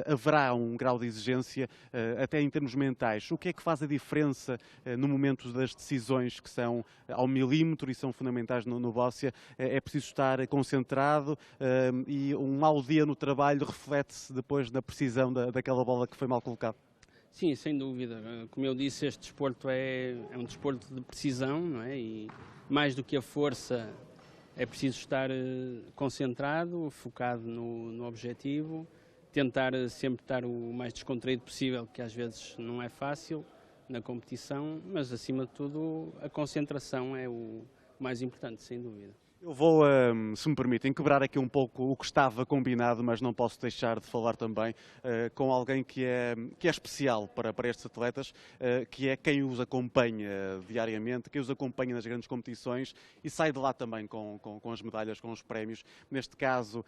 haverá um grau de exigência até em termos mentais. O que é que faz a diferença no momento das decisões que são ao milímetro e são fundamentais no bóssia? É preciso estar concentrado e um mau dia no trabalho reflete-se depois na precisão daquela bola que foi mal colocada? Sim, sem dúvida. Como eu disse, este desporto é um desporto de precisão, não é? E mais do que a força, é preciso estar concentrado, focado no objetivo, tentar sempre estar o mais descontraído possível, que às vezes não é fácil na competição, mas acima de tudo a concentração é o mais importante, sem dúvida. Eu vou, se me permitem, quebrar aqui um pouco o que estava combinado, mas não posso deixar de falar também com alguém que é especial para estes atletas, que é quem os acompanha diariamente, quem os acompanha nas grandes competições e sai de lá também com as medalhas, com os prémios. Neste caso,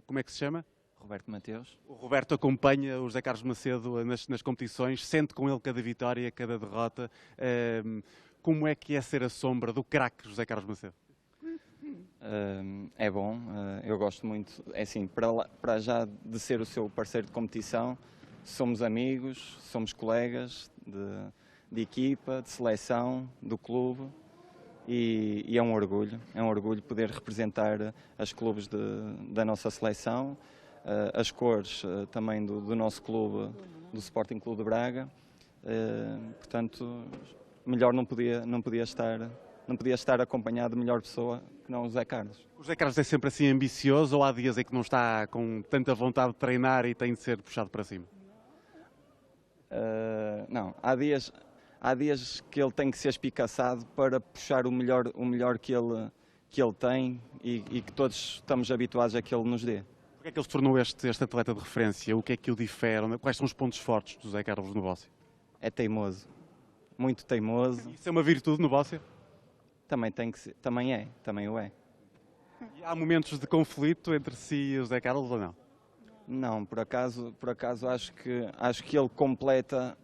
como é que se chama? Roberto Mateus. O Roberto acompanha o José Carlos Macedo nas competições, sente com ele cada vitória, cada derrota. Como é que é ser a sombra do craque José Carlos Macedo? É bom, eu gosto muito, é assim, para já de ser o seu parceiro de competição, somos amigos, somos colegas de equipa, de seleção, do clube e é um orgulho poder representar as clubes da nossa seleção, as cores também do nosso clube, do Sporting Clube de Braga, portanto, melhor não podia estar não podia estar acompanhado de melhor pessoa que não o José Carlos. O José Carlos é sempre assim ambicioso ou há dias em que não está com tanta vontade de treinar e tem de ser puxado para cima? Não, há dias que ele tem que ser espicaçado para puxar o melhor que ele tem e que todos estamos habituados a que ele nos dê. Porquê é que ele se tornou este atleta de referência? O que é que o difere? Quais são os pontos fortes do José Carlos no Bóssia? É teimoso, muito teimoso. Isso é uma virtude no Bóssia? Também tem que ser, também o é. E há momentos de conflito entre si e o José Carlos ou não? Não, por acaso acho que ele completa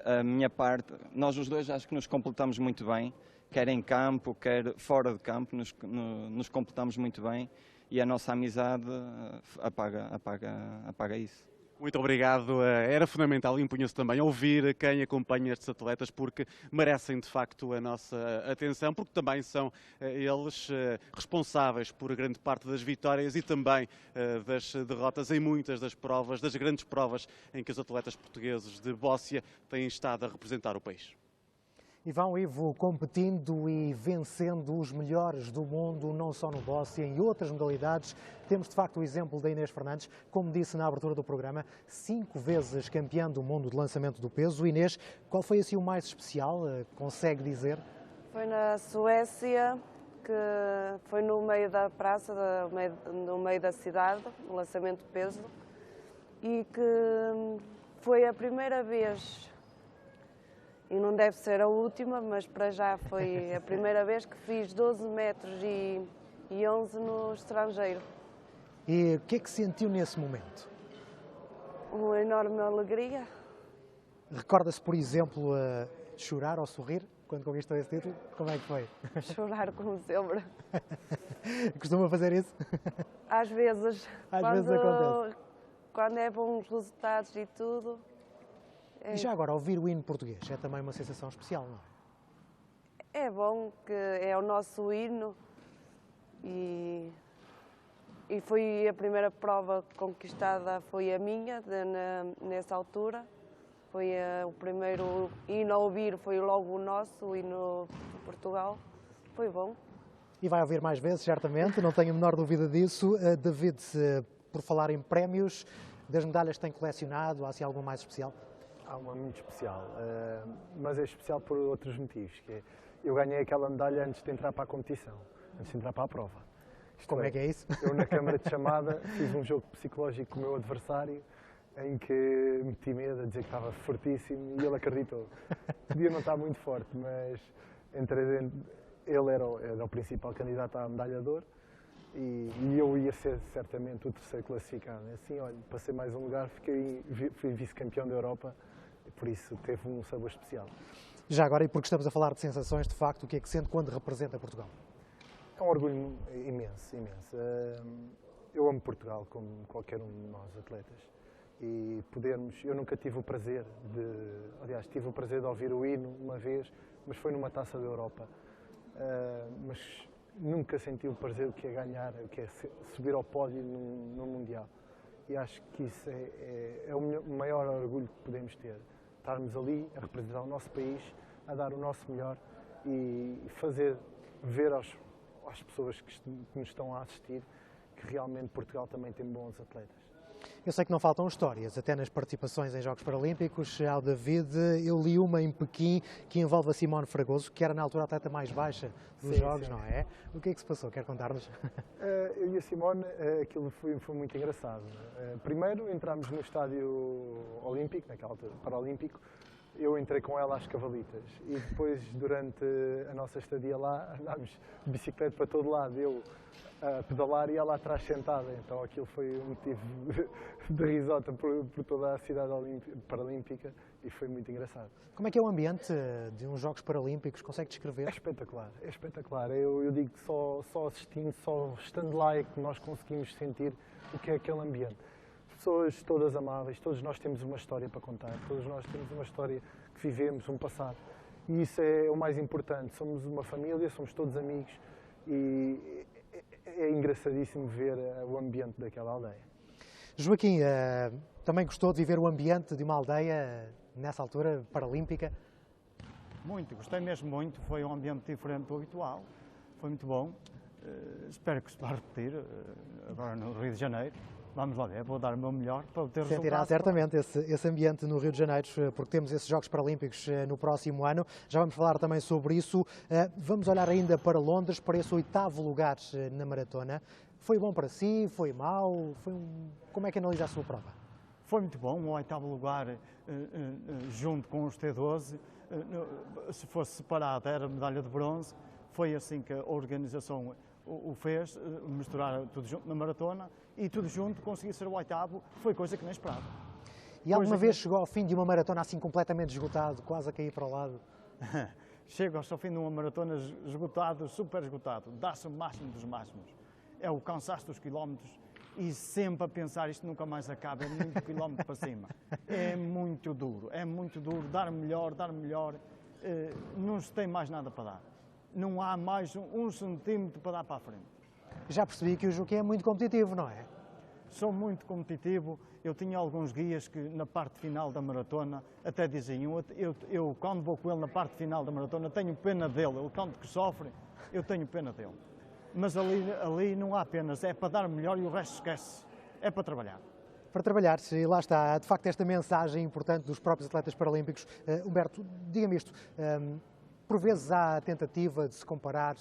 a minha parte. Nós os dois acho que nos completamos muito bem, quer em campo, quer fora de campo, nos completamos muito bem e a nossa amizade apaga isso. Muito obrigado. Era fundamental, impunha-se também, ouvir quem acompanha estes atletas, porque merecem de facto a nossa atenção, porque também são eles responsáveis por grande parte das vitórias e também das derrotas em muitas das provas, das grandes provas em que os atletas portugueses de Bóssia têm estado a representar o país. Ivão Ivo competindo e vencendo os melhores do mundo, não só no Bóssia, em outras modalidades. Temos de facto o exemplo da Inês Fernandes, como disse na abertura do programa, 5 vezes campeã do mundo de lançamento do peso. Inês, qual foi assim o mais especial, consegue dizer? Foi na Suécia, que foi no meio da praça, no meio da cidade, o lançamento de peso, e que foi a primeira vez. E não deve ser a última, mas para já foi a primeira vez que fiz 12 metros e 11 no estrangeiro. E o que é que sentiu nesse momento? Uma enorme alegria. Recorda-se, por exemplo, chorar ou sorrir quando conquistou esse título? Como é que foi? Chorar como sempre. Costuma fazer isso? Às vezes. Às vezes acontece. Quando é bons resultados e tudo. E já agora, ouvir o hino português é também uma sensação especial, não é? É bom, que é o nosso hino e foi a primeira prova conquistada, foi a minha, nessa altura. Foi o primeiro hino a ouvir, foi logo o nosso, o hino de Portugal. Foi bom. E vai ouvir mais vezes, certamente, não tenho a menor dúvida disso. David, por falar em prémios, das medalhas que tem colecionado, há assim algum mais especial? Há uma muito especial, mas é especial por outros motivos. Que é, eu ganhei aquela medalha antes de entrar para a competição, antes de entrar para a prova. Como é que é isso? Eu na câmara de chamada fiz um jogo psicológico com o meu adversário, em que meti medo a dizer que estava fortíssimo e ele acreditou. Podia não estar muito forte, mas entrei dentro, ele era o principal candidato à medalha de ouro e eu ia ser certamente o terceiro classificado. Assim, olha, passei mais um lugar, fui vice-campeão da Europa. Por isso teve um sabor especial. Já agora, e porque estamos a falar de sensações, de facto, o que é que sente quando representa Portugal? É um orgulho imenso, imenso. Eu amo Portugal, como qualquer um de nós, atletas. E eu nunca tive o prazer aliás, tive o prazer de ouvir o hino uma vez, mas foi numa Taça da Europa. Mas nunca senti o prazer que é ganhar, que é subir ao pódio no Mundial. E acho que isso é o maior orgulho que podemos ter. Estarmos ali a representar o nosso país, a dar o nosso melhor e fazer ver às pessoas que nos estão a assistir que realmente Portugal também tem bons atletas. Eu sei que não faltam histórias, até nas participações em Jogos Paralímpicos. Ao David, eu li uma em Pequim que envolve a Simone Fragoso, que era na altura a atleta mais baixa dos Jogos, não é? O que é que se passou? Quer contar-nos? Eu e a Simone, aquilo foi muito engraçado. Primeiro entramos no estádio olímpico, naquela altura, paralímpico. Eu entrei com ela às cavalitas e depois, durante a nossa estadia lá, andámos de bicicleta para todo lado. Eu a pedalar e ela atrás sentada, então aquilo foi um motivo de risota por toda a cidade paralímpica e foi muito engraçado. Como é que é o ambiente de uns Jogos Paralímpicos? Consegue descrever? É espetacular, é espetacular. Eu digo que só assistindo, só estando lá é que nós conseguimos sentir o que é aquele ambiente. Pessoas todas amáveis, todos nós temos uma história para contar, todos nós temos uma história que vivemos, um passado. E isso é o mais importante, somos uma família, somos todos amigos e é engraçadíssimo ver o ambiente daquela aldeia. Joaquim, também gostou de viver o ambiente de uma aldeia nessa altura paralímpica? muito, gostei mesmo muito, foi um ambiente diferente do habitual, foi muito bom, espero que se vá repetir agora no Rio de Janeiro. Vamos lá ver, vou dar o meu melhor para obter resultados. Sentirá certamente esse ambiente no Rio de Janeiro, porque temos esses Jogos Paralímpicos no próximo ano. Já vamos falar também sobre isso. Vamos olhar ainda para Londres, para esse 8º lugar na maratona. Foi bom para si? Foi mau? Como é que analisa a sua prova? Foi muito bom, um 8º lugar junto com os T12. Se fosse separado era medalha de bronze. Foi assim que a organização o fez, misturar tudo junto na maratona e tudo junto conseguir ser o 8º, foi coisa que nem esperava. E alguma vez chegou ao fim de uma maratona assim completamente esgotado, quase a cair para o lado? Chego ao fim de uma maratona esgotado, super esgotado, dá-se o máximo dos máximos. É o cansaço dos quilómetros e sempre a pensar isto nunca mais acaba, é muito quilómetro para cima. É muito duro, dar melhor, não se tem mais nada para dar. Não há mais um centímetro para dar para a frente. Já percebi que o Joaquim é muito competitivo, não é? Sou muito competitivo. Eu tinha alguns guias que na parte final da maratona até diziam, eu quando vou com ele na parte final da maratona tenho pena dele, ele tanto que sofre, eu tenho pena dele. Mas ali não há penas, é para dar melhor e o resto esquece, é para trabalhar. Para trabalhar, e lá está, de facto, esta mensagem importante dos próprios atletas paralímpicos. Humberto, diga-me isto. Por vezes há a tentativa de se comparar,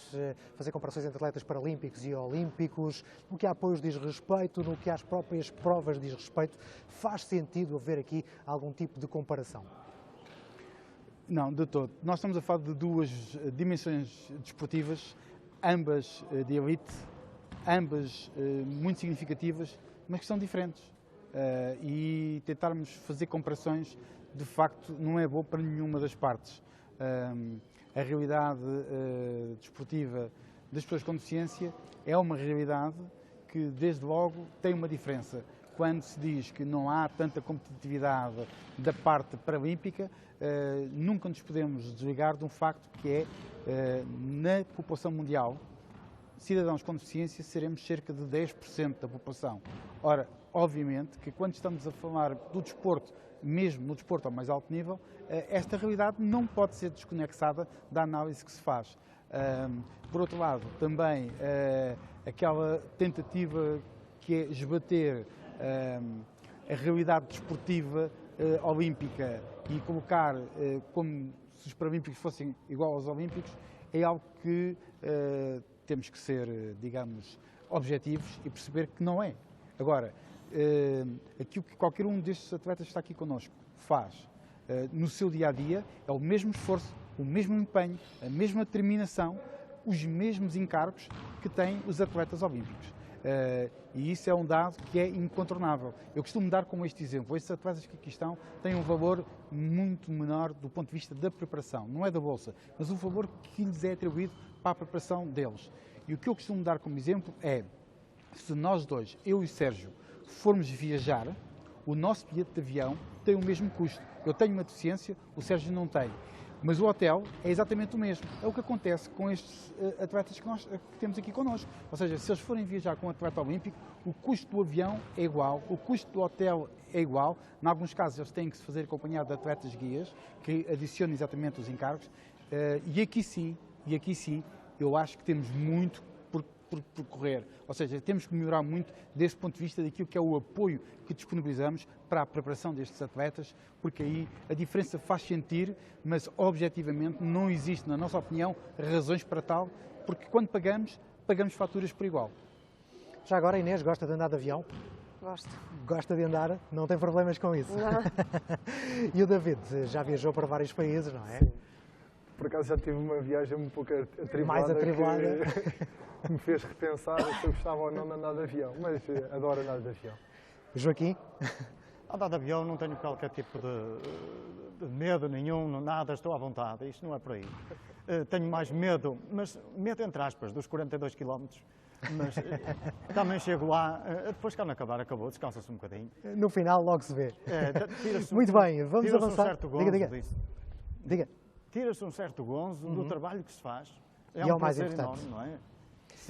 fazer comparações entre atletas paralímpicos e olímpicos, no que a apoios diz respeito, no que às próprias provas diz respeito. Faz sentido haver aqui algum tipo de comparação? Não, de todo. Nós estamos a falar de duas dimensões desportivas, ambas de elite, ambas muito significativas, mas que são diferentes. E tentarmos fazer comparações, de facto, não é bom para nenhuma das partes. A realidade desportiva das pessoas com deficiência é uma realidade que, desde logo, tem uma diferença. Quando se diz que não há tanta competitividade da parte paralímpica, nunca nos podemos desligar de um facto que é, na população mundial, cidadãos com deficiência seremos cerca de 10% da população. Ora, obviamente que quando estamos a falar do desporto, mesmo no desporto ao mais alto nível, esta realidade não pode ser desconexada da análise que se faz. Por outro lado, também aquela tentativa que é esbater a realidade desportiva olímpica e colocar como se os paralímpicos fossem igual aos olímpicos, é algo que temos que ser, digamos, objetivos e perceber que não é. Agora, aquilo que qualquer um destes atletas que está aqui connosco faz no seu dia-a-dia é o mesmo esforço, o mesmo empenho, a mesma determinação, os mesmos encargos que têm os atletas olímpicos. E isso é um dado que é incontornável. Eu costumo dar como este exemplo. Estes atletas que aqui estão têm um valor muito menor do ponto de vista da preparação. Não é da bolsa, mas o valor que lhes é atribuído para a preparação deles. E o que eu costumo dar como exemplo é, se nós dois, eu e o Sérgio, formos viajar, o nosso bilhete de avião tem o mesmo custo. Eu tenho uma deficiência, o Sérgio não tem. Mas o hotel é exatamente o mesmo. É o que acontece com estes atletas que nós temos aqui connosco. Ou seja, se eles forem viajar com um atleta olímpico, o custo do avião é igual, o custo do hotel é igual. Em alguns casos, eles têm que se fazer acompanhado de atletas guias, que adicionam exatamente os encargos. E aqui sim, eu acho que temos muito por percorrer. Ou seja, temos que melhorar muito desse ponto de vista daquilo que é o apoio que disponibilizamos para a preparação destes atletas, porque aí a diferença faz sentir, mas objetivamente não existe, na nossa opinião, razões para tal, porque quando pagamos faturas por igual. Já agora, Inês, gosta de andar de avião? Gosto. Gosta de andar? Não tem problemas com isso? Não. E o David já viajou para vários países, não é? Sim. Por acaso já tive uma viagem um pouco atribulada. Mais atribulada. Que me fez repensar se eu gostava ou não de andar de avião, mas adoro andar de avião. Joaquim? Andar de avião não tenho qualquer tipo de medo nenhum, nada, estou à vontade, isto não é por aí. Tenho mais medo, mas medo entre aspas, dos 42 km, mas também chego lá, depois quando acabar, acabou, descansa-se um bocadinho. No final logo se vê. Muito bem, vamos avançar. Um certo gonzo Diga. Tira-se um certo gonzo do trabalho que se faz. É um prazer mais importante. enorme, não é?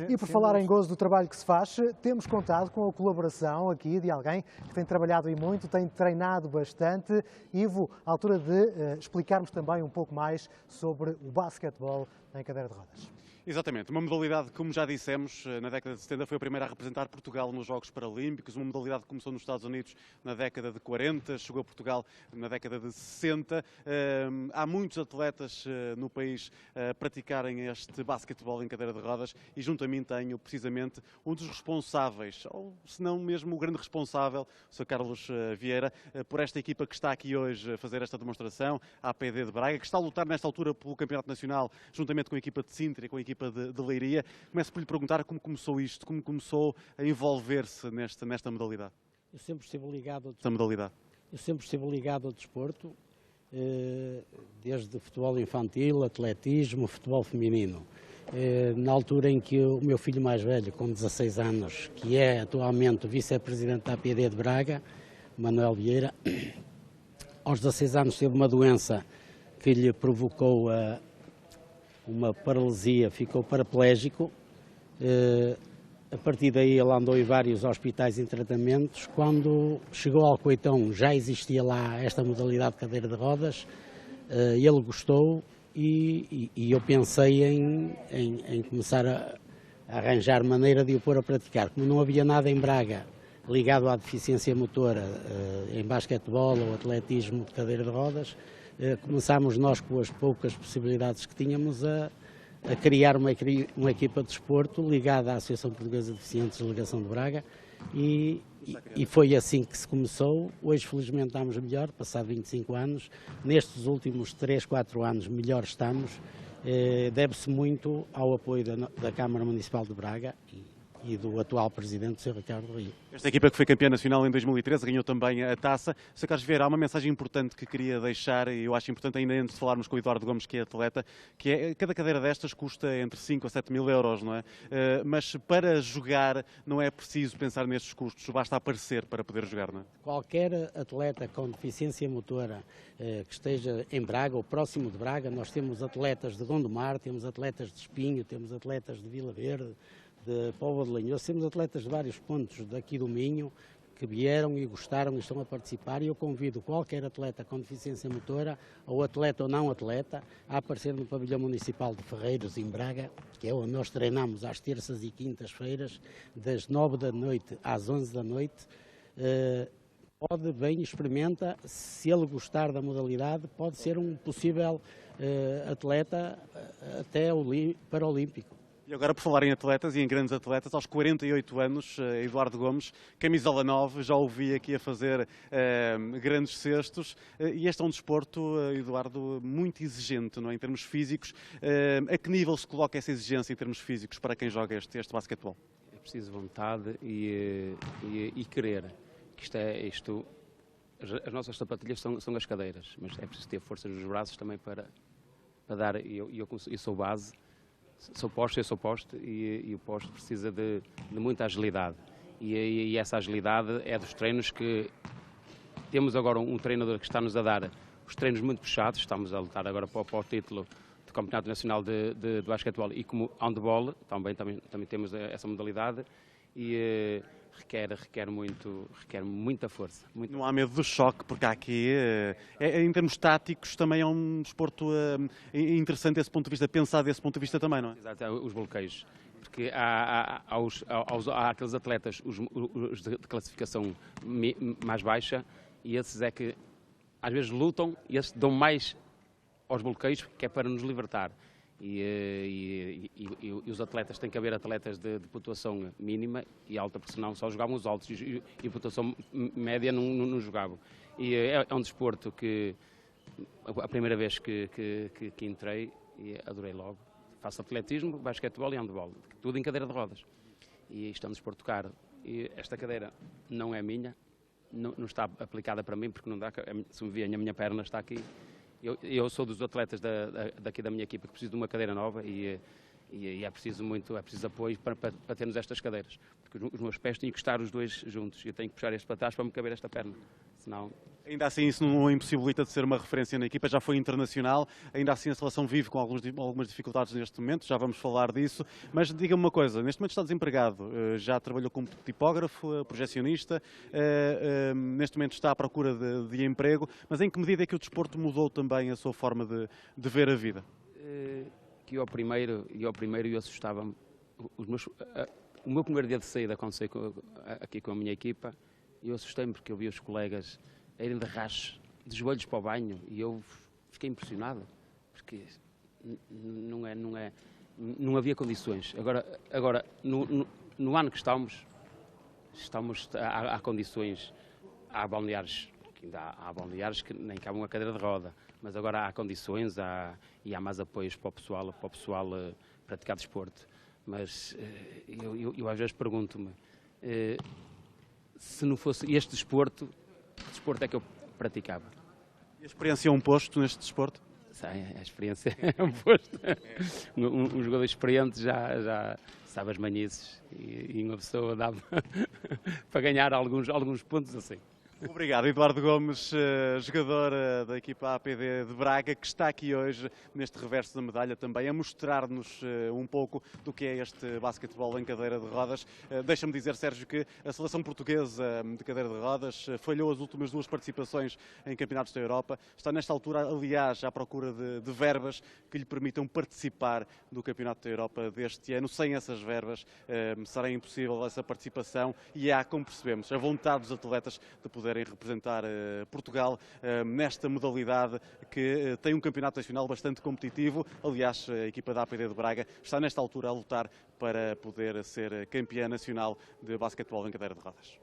E por falar em gozo do trabalho que se faz, temos contado com a colaboração aqui de alguém que tem trabalhado e muito, tem treinado bastante. Ivo, à altura de explicarmos também um pouco mais sobre o basquetebol em cadeira de rodas. Exatamente, uma modalidade, como já dissemos, na década de 70 foi a primeira a representar Portugal nos Jogos Paralímpicos, uma modalidade que começou nos Estados Unidos na década de 40, chegou a Portugal na década de 60. Há muitos atletas no país a praticarem este basquetebol em cadeira de rodas e junto a mim tenho precisamente um dos responsáveis, ou se não mesmo o grande responsável, o Sr. Carlos Vieira, por esta equipa que está aqui hoje a fazer esta demonstração, a APD de Braga, que está a lutar nesta altura pelo Campeonato Nacional, juntamente com a equipa de Sintra e com a equipa de Leiria. Começo por lhe perguntar como começou isto, como começou a envolver-se nesta modalidade. Eu sempre estive ligado ao desporto. Modalidade. Eu sempre estive ligado ao desporto, desde futebol infantil, atletismo, futebol feminino. Na altura em que o meu filho mais velho, com 16 anos, que é atualmente vice-presidente da APD de Braga, Manuel Vieira, aos 16 anos teve uma doença que lhe provocou uma paralisia, ficou paraplégico. A partir daí ele andou em vários hospitais em tratamentos. Quando chegou ao Coitão já existia lá esta modalidade de cadeira de rodas, ele gostou e eu pensei em começar a arranjar maneira de o pôr a praticar. Como não havia nada em Braga ligado à deficiência motora, em basquetebol ou atletismo de cadeira de rodas, começámos nós, com as poucas possibilidades que tínhamos, a criar uma equipa de desporto ligada à Associação Portuguesa de Deficientes de Delegação de Braga e foi assim que se começou. Hoje, felizmente, estamos melhor, passado 25 anos. Nestes últimos 3, 4 anos, melhor estamos. Deve-se muito ao apoio da Câmara Municipal de Braga e do atual presidente, Sr. Ricardo Rio. Esta equipa que foi campeã nacional em 2013 ganhou também a taça. Sr. Carlos Vieira, há uma mensagem importante que queria deixar, e eu acho importante ainda antes de falarmos com o Eduardo Gomes, que é atleta, que é cada cadeira destas custa entre 5 a 7 mil euros, não é? Mas para jogar não é preciso pensar nestes custos, basta aparecer para poder jogar, não é? Qualquer atleta com deficiência motora que esteja em Braga ou próximo de Braga, nós temos atletas de Gondomar, temos atletas de Espinho, temos atletas de Vila Verde, de Póvoa de Lanhoso, temos atletas de vários pontos daqui do Minho que vieram e gostaram e estão a participar, e eu convido qualquer atleta com deficiência motora, ou atleta ou não atleta, a aparecer no pavilhão municipal de Ferreiros, em Braga, que é onde nós treinamos às terças e quintas-feiras, das 9 da noite às 11 da noite. Pode, bem, experimenta, se ele gostar da modalidade, pode ser um possível atleta até paralímpico. E agora, por falar em atletas e em grandes atletas, aos 48 anos, Eduardo Gomes, camisola 9, já o vi aqui a fazer grandes cestos. E este é um desporto, Eduardo, muito exigente, não é? Em termos físicos. A que nível se coloca essa exigência em termos físicos para quem joga este basquetebol? É preciso vontade e querer. As nossas sapatilhas são as cadeiras, mas é preciso ter força nos braços também para dar. Eu sou base. Sou poste e o poste precisa de muita agilidade e essa agilidade é dos treinos que temos agora um treinador que está-nos a dar os treinos muito puxados. Estamos a lutar agora para o título do Campeonato Nacional de Basquetebol e como handball, também temos essa modalidade e requer muita força. Não há medo do choque, porque há aqui, em termos táticos, também é um desporto interessante desse ponto de vista, pensado desse ponto de vista também, não é? Exato, os bloqueios. Porque há aqueles atletas, os de classificação mais baixa, e esses é que às vezes lutam e esses dão mais aos bloqueios, que é para nos libertar. E os atletas, tem que haver atletas de pontuação mínima e alta, porque senão só jogavam os altos e pontuação média não jogavam. E é um desporto que, a primeira vez que entrei, adorei logo. Faço atletismo, basquetebol e handball, tudo em cadeira de rodas. E isto é um desporto caro. E esta cadeira não é minha, não está aplicada para mim, porque não dá, se me virem, a minha perna está aqui. Eu sou dos atletas daqui da minha equipa que preciso de uma cadeira nova e é preciso apoio para termos estas cadeiras. Porque os meus pés têm que estar os dois juntos e eu tenho que puxar este para trás para me caber esta perna, senão Ainda assim, isso não o impossibilita de ser uma referência na equipa, já foi internacional, ainda assim a seleção vive com algumas dificuldades neste momento, já vamos falar disso, mas diga-me uma coisa, neste momento está desempregado, já trabalhou como tipógrafo, projecionista, neste momento está à procura de emprego, mas em que medida é que o desporto mudou também a sua forma de ver a vida? Que ao primeiro eu assustava-me, o meu primeiro dia de saída aconteceu aqui com a minha equipa, e eu assustei-me porque eu vi os colegas irem de racho, de joelhos para o banho, e eu fiquei impressionado, porque não havia condições. Agora no ano que estamos há condições, há balneares, há balneares que nem cabem uma cadeira de roda, mas agora há condições e há mais apoios para o pessoal praticar desporto. Mas eu às vezes pergunto-me, se não fosse este desporto, que desporto é que eu praticava? E a experiência é um posto neste desporto? A experiência é um posto. Um jogador experiente já sabe as manhices e uma pessoa dá para ganhar alguns pontos assim. Obrigado, Eduardo Gomes, jogador da equipa APD de Braga, que está aqui hoje neste reverso da medalha também a mostrar-nos um pouco do que é este basquetebol em cadeira de rodas. Deixa-me dizer, Sérgio, que a seleção portuguesa de cadeira de rodas falhou as últimas 2 participações em campeonatos da Europa. Está nesta altura, aliás, à procura de verbas que lhe permitam participar do campeonato da Europa deste ano. Sem essas verbas será impossível essa participação e há, como percebemos, a vontade dos atletas de poderem representar Portugal nesta modalidade que tem um campeonato nacional bastante competitivo. Aliás, a equipa da APD de Braga está nesta altura a lutar para poder ser campeã nacional de basquetebol em cadeira de rodas.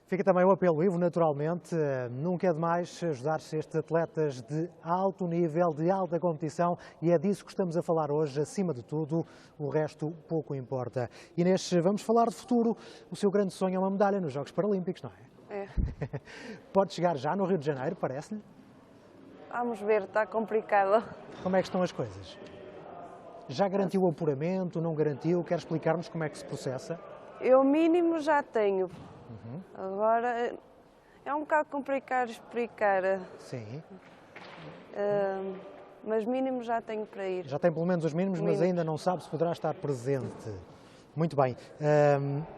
Fica também o apelo, Ivo, naturalmente, nunca é demais ajudar-se estes atletas de alto nível, de alta competição, e é disso que estamos a falar hoje, acima de tudo, o resto pouco importa. Inês, vamos falar de futuro. O seu grande sonho é uma medalha nos Jogos Paralímpicos, não é? É. Pode chegar já no Rio de Janeiro, parece-lhe? Vamos ver, está complicado. Como é que estão as coisas? Já garantiu o apuramento, não garantiu? Quer explicar-nos como é que se processa? Eu mínimo já tenho. Agora é um bocado complicado explicar. Sim. Mas mínimo já tenho para ir. Já tem pelo menos os mínimos, mas ainda não sabe se poderá estar presente. Muito bem.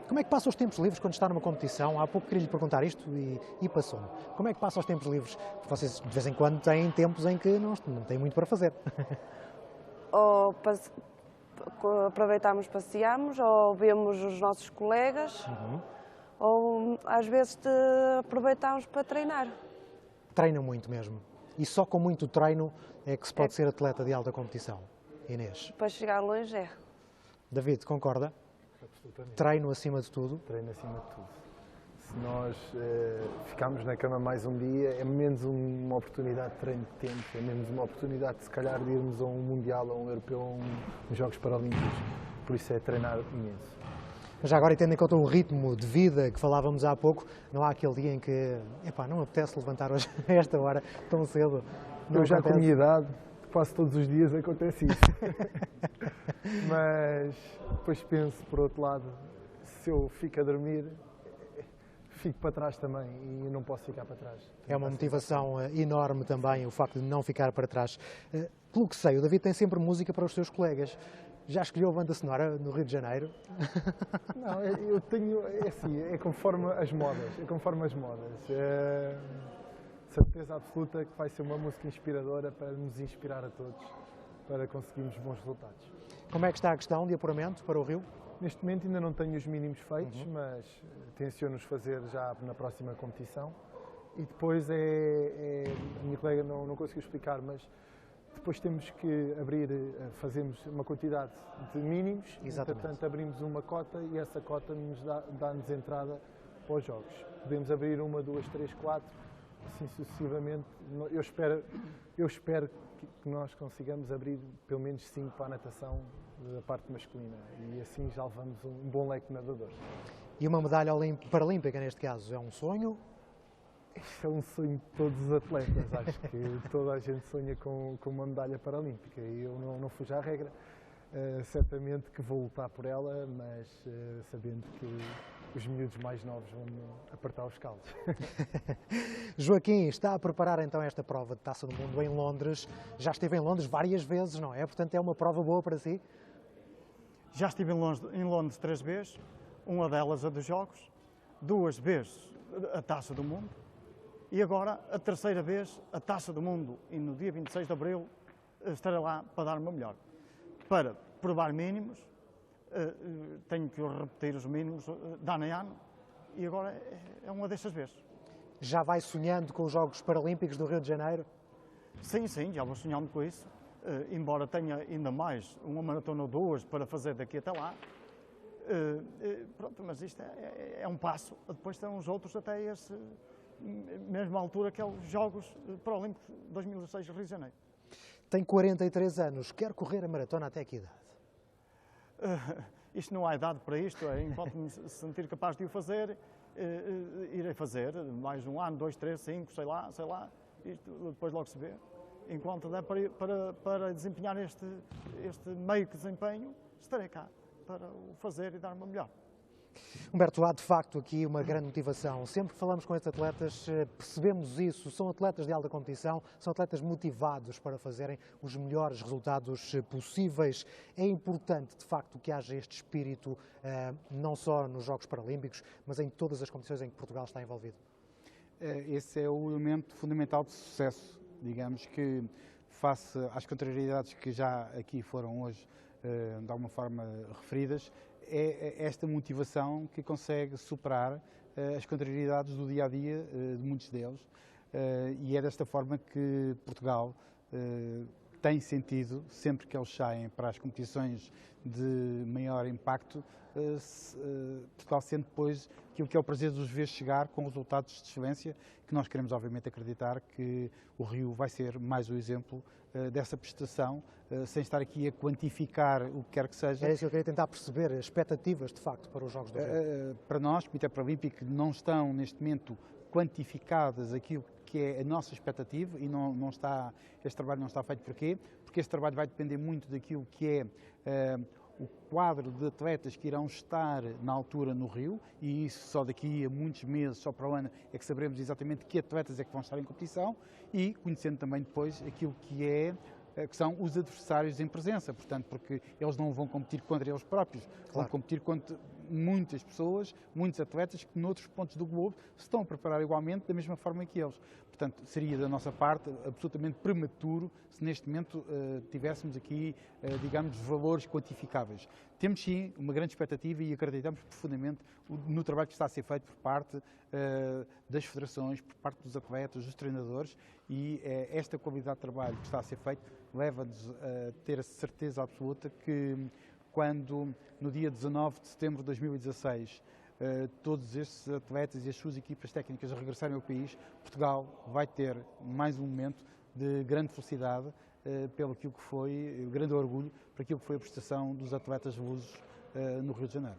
Como é que passa os tempos livres quando está numa competição? Há pouco queria lhe perguntar isto e passou-me. Como é que passa os tempos livres? Porque vocês de vez em quando têm tempos em que não têm muito para fazer. Ou aproveitamos, passeamos, ou vemos os nossos colegas, ou às vezes aproveitamos para treinar. Treina muito mesmo. E só com muito treino é que se pode ser atleta de alta competição. Inês? Para chegar longe é. David, concorda? Absolutamente. Treino acima de tudo? Treino acima de tudo. Se nós ficarmos na cama mais um dia, é menos uma oportunidade de treino de tempo, é menos uma oportunidade, se calhar, de irmos a um Mundial, a um Europeu, a uns Jogos Paralímpicos. Por isso é treinar imenso. Mas já agora, tendo em conta o ritmo de vida que falávamos há pouco, não há aquele dia em que, não apetece levantar hoje a esta hora, tão cedo. Não eu já acontece. com a minha idade, quase todos os dias acontece isso. Mas depois penso, por outro lado, se eu fico a dormir, fico para trás também e não posso ficar para trás. É uma motivação enorme também o facto de não ficar para trás. Pelo que sei, o David tem sempre música para os seus colegas. Já escolheu a banda sonora no Rio de Janeiro? Não, eu tenho, é conforme as modas, certeza absoluta que vai ser uma música inspiradora para nos inspirar a todos, para conseguirmos bons resultados. Como é que está a questão de apuramento para o Rio? Neste momento ainda não tenho os mínimos feitos, mas tenciono-os fazer já na próxima competição. E depois a minha colega não conseguiu explicar, mas depois temos que fazemos uma quantidade de mínimos, portanto abrimos uma cota e essa cota dá-nos entrada para os jogos. Podemos abrir 1, 2, 3, 4, assim sucessivamente. Eu espero que nós consigamos abrir pelo menos 5 para a natação da parte masculina e assim já levamos um bom leque de nadadores. E uma medalha paralímpica, neste caso, é um sonho? É um sonho de todos os atletas, acho que toda a gente sonha com uma medalha paralímpica e eu não fujo à regra. Certamente que vou lutar por ela, mas sabendo que os miúdos mais novos vão apertar os caldos. Joaquim, está a preparar então esta prova de Taça do Mundo em Londres. Já esteve em Londres várias vezes, não é? Portanto, é uma prova boa para si? Já estive em Londres 3 vezes, uma delas a dos Jogos, 2 vezes a Taça do Mundo e agora a 3ª vez a Taça do Mundo. E no dia 26 de Abril estarei lá para dar o meu melhor. Para provar mínimos, tenho que repetir os mínimos de ano em ano e agora é uma destas vezes. Já vai sonhando com os Jogos Paralímpicos do Rio de Janeiro? Sim, já vou sonhando com isso. Embora tenha ainda mais uma maratona ou 2 para fazer daqui até lá. Pronto, mas isto é um passo. Depois estão os outros até essa mesma altura que é os Jogos Paralímpicos 2016 Rio de Janeiro. Tem 43 anos, quer correr a maratona até que idade? Isto não há idade para isto, enquanto me sentir capaz de o fazer, irei fazer mais 1 ano, 2, 3, 5, sei lá, isto depois logo se vê. Enquanto der para desempenhar este meio que desempenho, estarei cá para o fazer e dar o meu melhor. Humberto, há de facto aqui uma grande motivação. Sempre que falamos com estes atletas, percebemos isso. São atletas de alta competição, são atletas motivados para fazerem os melhores resultados possíveis. É importante, de facto, que haja este espírito, não só nos Jogos Paralímpicos, mas em todas as competições em que Portugal está envolvido. Esse é o elemento fundamental de sucesso. Digamos que, face às contrariedades que já aqui foram hoje, de alguma forma, referidas, é esta motivação que consegue superar as contrariedades do dia-a-dia de muitos deles, e é desta forma que Portugal tem sentido, sempre que eles saem para as competições de maior impacto, Portugal sente depois aquilo que é o prazer de os ver chegar com resultados de excelência, que nós queremos obviamente acreditar que o Rio vai ser mais um exemplo dessa prestação, sem estar aqui a quantificar o que quer que seja. É isso que eu queria tentar perceber, as expectativas de facto para os Jogos do Rio. Para nós, Comitê Paralímpico, não estão neste momento quantificadas aquilo que é a nossa expectativa e este trabalho não está feito porquê? Porque este trabalho vai depender muito daquilo que é o quadro de atletas que irão estar na altura no Rio, e isso só daqui a muitos meses, só para o ano, é que saberemos exatamente que atletas é que vão estar em competição e conhecendo também depois aquilo que são os adversários em presença, portanto, porque eles não vão competir contra eles próprios, vão competir contra muitas pessoas, muitos atletas que noutros pontos do globo se estão a preparar igualmente da mesma forma que eles. Portanto, seria da nossa parte absolutamente prematuro se neste momento tivéssemos aqui, digamos, valores quantificáveis. Temos sim uma grande expectativa e acreditamos profundamente no trabalho que está a ser feito por parte das federações, por parte dos atletas, dos treinadores, e esta qualidade de trabalho que está a ser feito leva-nos a ter a certeza absoluta que quando no dia 19 de setembro de 2016 todos estes atletas e as suas equipas técnicas regressarem ao país, Portugal vai ter mais um momento de grande felicidade pelo aquilo que foi, grande orgulho para aquilo que foi a prestação dos atletas lusos no Rio de Janeiro.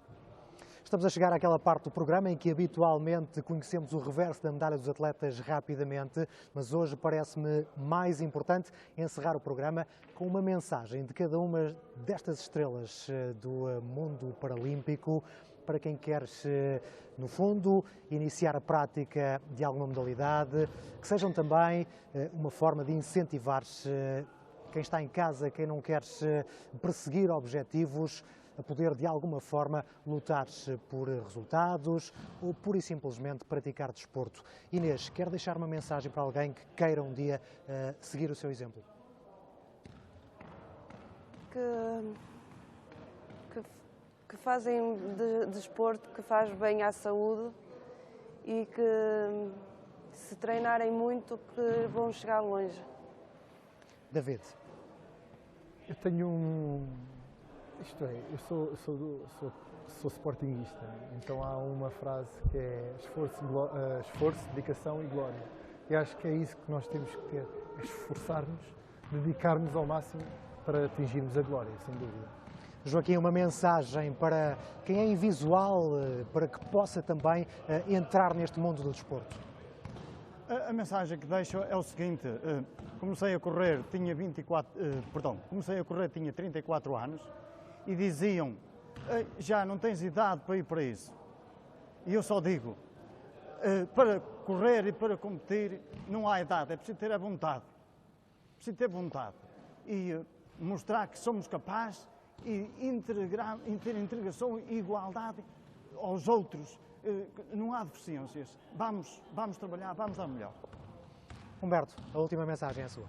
Estamos a chegar àquela parte do programa em que habitualmente conhecemos o reverso da medalha dos atletas rapidamente, mas hoje parece-me mais importante encerrar o programa com uma mensagem de cada uma destas estrelas do mundo paralímpico, para quem quer, no fundo, iniciar a prática de alguma modalidade, que sejam também uma forma de incentivar-se quem está em casa, quem não quer perseguir objetivos, a poder de alguma forma lutar por resultados ou pura e simplesmente praticar desporto. Inês, quer deixar uma mensagem para alguém que queira um dia seguir o seu exemplo? Que fazem desporto que faz bem à saúde e que se treinarem muito que vão chegar longe. David. Eu tenho eu sou sportinguista, então há uma frase que é esforço, dedicação e glória. E acho que é isso que nós temos que ter, é esforçar-nos, dedicar-nos ao máximo para atingirmos a glória, sem dúvida. Joaquim, uma mensagem para quem é invisual, para que possa também entrar neste mundo do desporto. A mensagem que deixo é o seguinte: comecei a correr, tinha 34 anos e diziam, já não tens idade para ir para isso. E eu só digo, para correr e para competir não há idade, é preciso ter a vontade. Preciso ter vontade e mostrar que somos capazes e ter integração e igualdade aos outros. Não há deficiências. Vamos trabalhar, vamos dar melhor. Humberto, a última mensagem é a sua.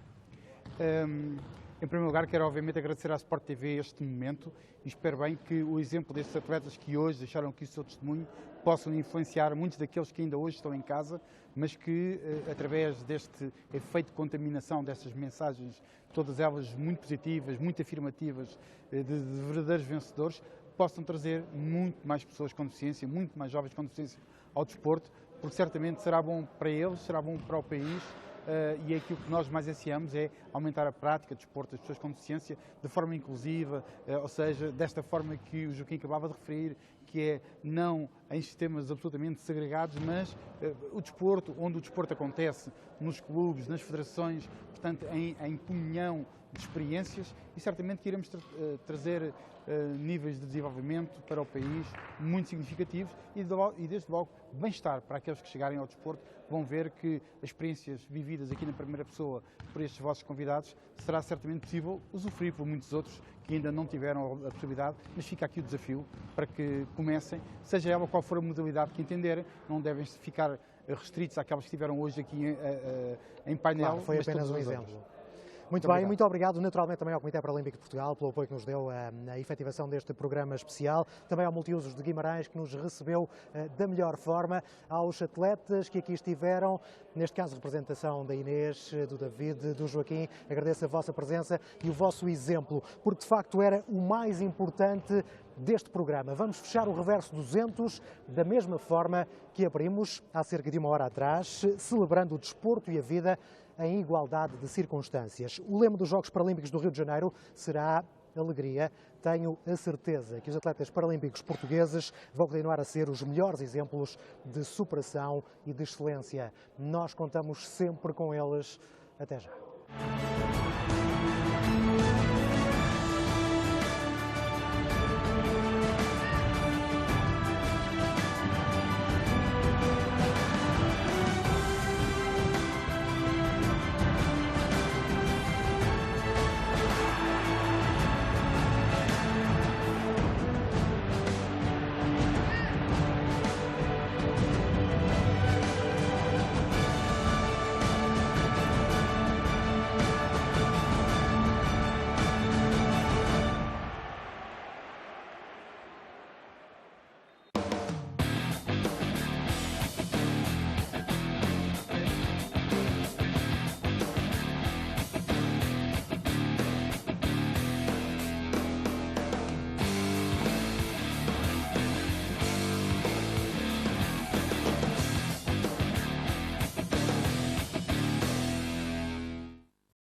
Em primeiro lugar, quero obviamente agradecer à Sport TV este momento e espero bem que o exemplo destes atletas que hoje deixaram aqui o seu testemunho possam influenciar muitos daqueles que ainda hoje estão em casa, mas que através deste efeito de contaminação, destas mensagens, todas elas muito positivas, muito afirmativas, de verdadeiros vencedores, possam trazer muito mais pessoas com deficiência, muito mais jovens com deficiência ao desporto, porque certamente será bom para eles, será bom para o país. E aquilo que nós mais ansiamos é aumentar a prática de desporto das pessoas com deficiência de forma inclusiva, ou seja, desta forma que o Joaquim acabava de referir, que é não em sistemas absolutamente segregados, mas o desporto, onde o desporto acontece, nos clubes, nas federações, portanto, em comunhão de experiências, e certamente que iremos trazer níveis de desenvolvimento para o país muito significativos e desde logo bem-estar para aqueles que chegarem ao desporto, vão ver que as experiências vividas aqui na primeira pessoa por estes vossos convidados será certamente possível usufruir por muitos outros que ainda não tiveram a possibilidade, mas fica aqui o desafio para que comecem, seja ela qual for a modalidade que entenderem, não devem ficar restritos àquelas que estiveram hoje aqui em painel. Claro, foi apenas um exemplo. Muito bem, muito obrigado naturalmente também ao Comitê Paralímpico de Portugal pelo apoio que nos deu na efetivação deste programa especial, também ao Multiusos de Guimarães que nos recebeu da melhor forma, aos atletas que aqui estiveram, neste caso representação da Inês, do David, do Joaquim, agradeço a vossa presença e o vosso exemplo, porque de facto era o mais importante deste programa. Vamos fechar o Reverso 200 da mesma forma que abrimos há cerca de uma hora atrás, celebrando o desporto e a vida em igualdade de circunstâncias. O lema dos Jogos Paralímpicos do Rio de Janeiro será alegria. Tenho a certeza que os atletas paralímpicos portugueses vão continuar a ser os melhores exemplos de superação e de excelência. Nós contamos sempre com eles. Até já.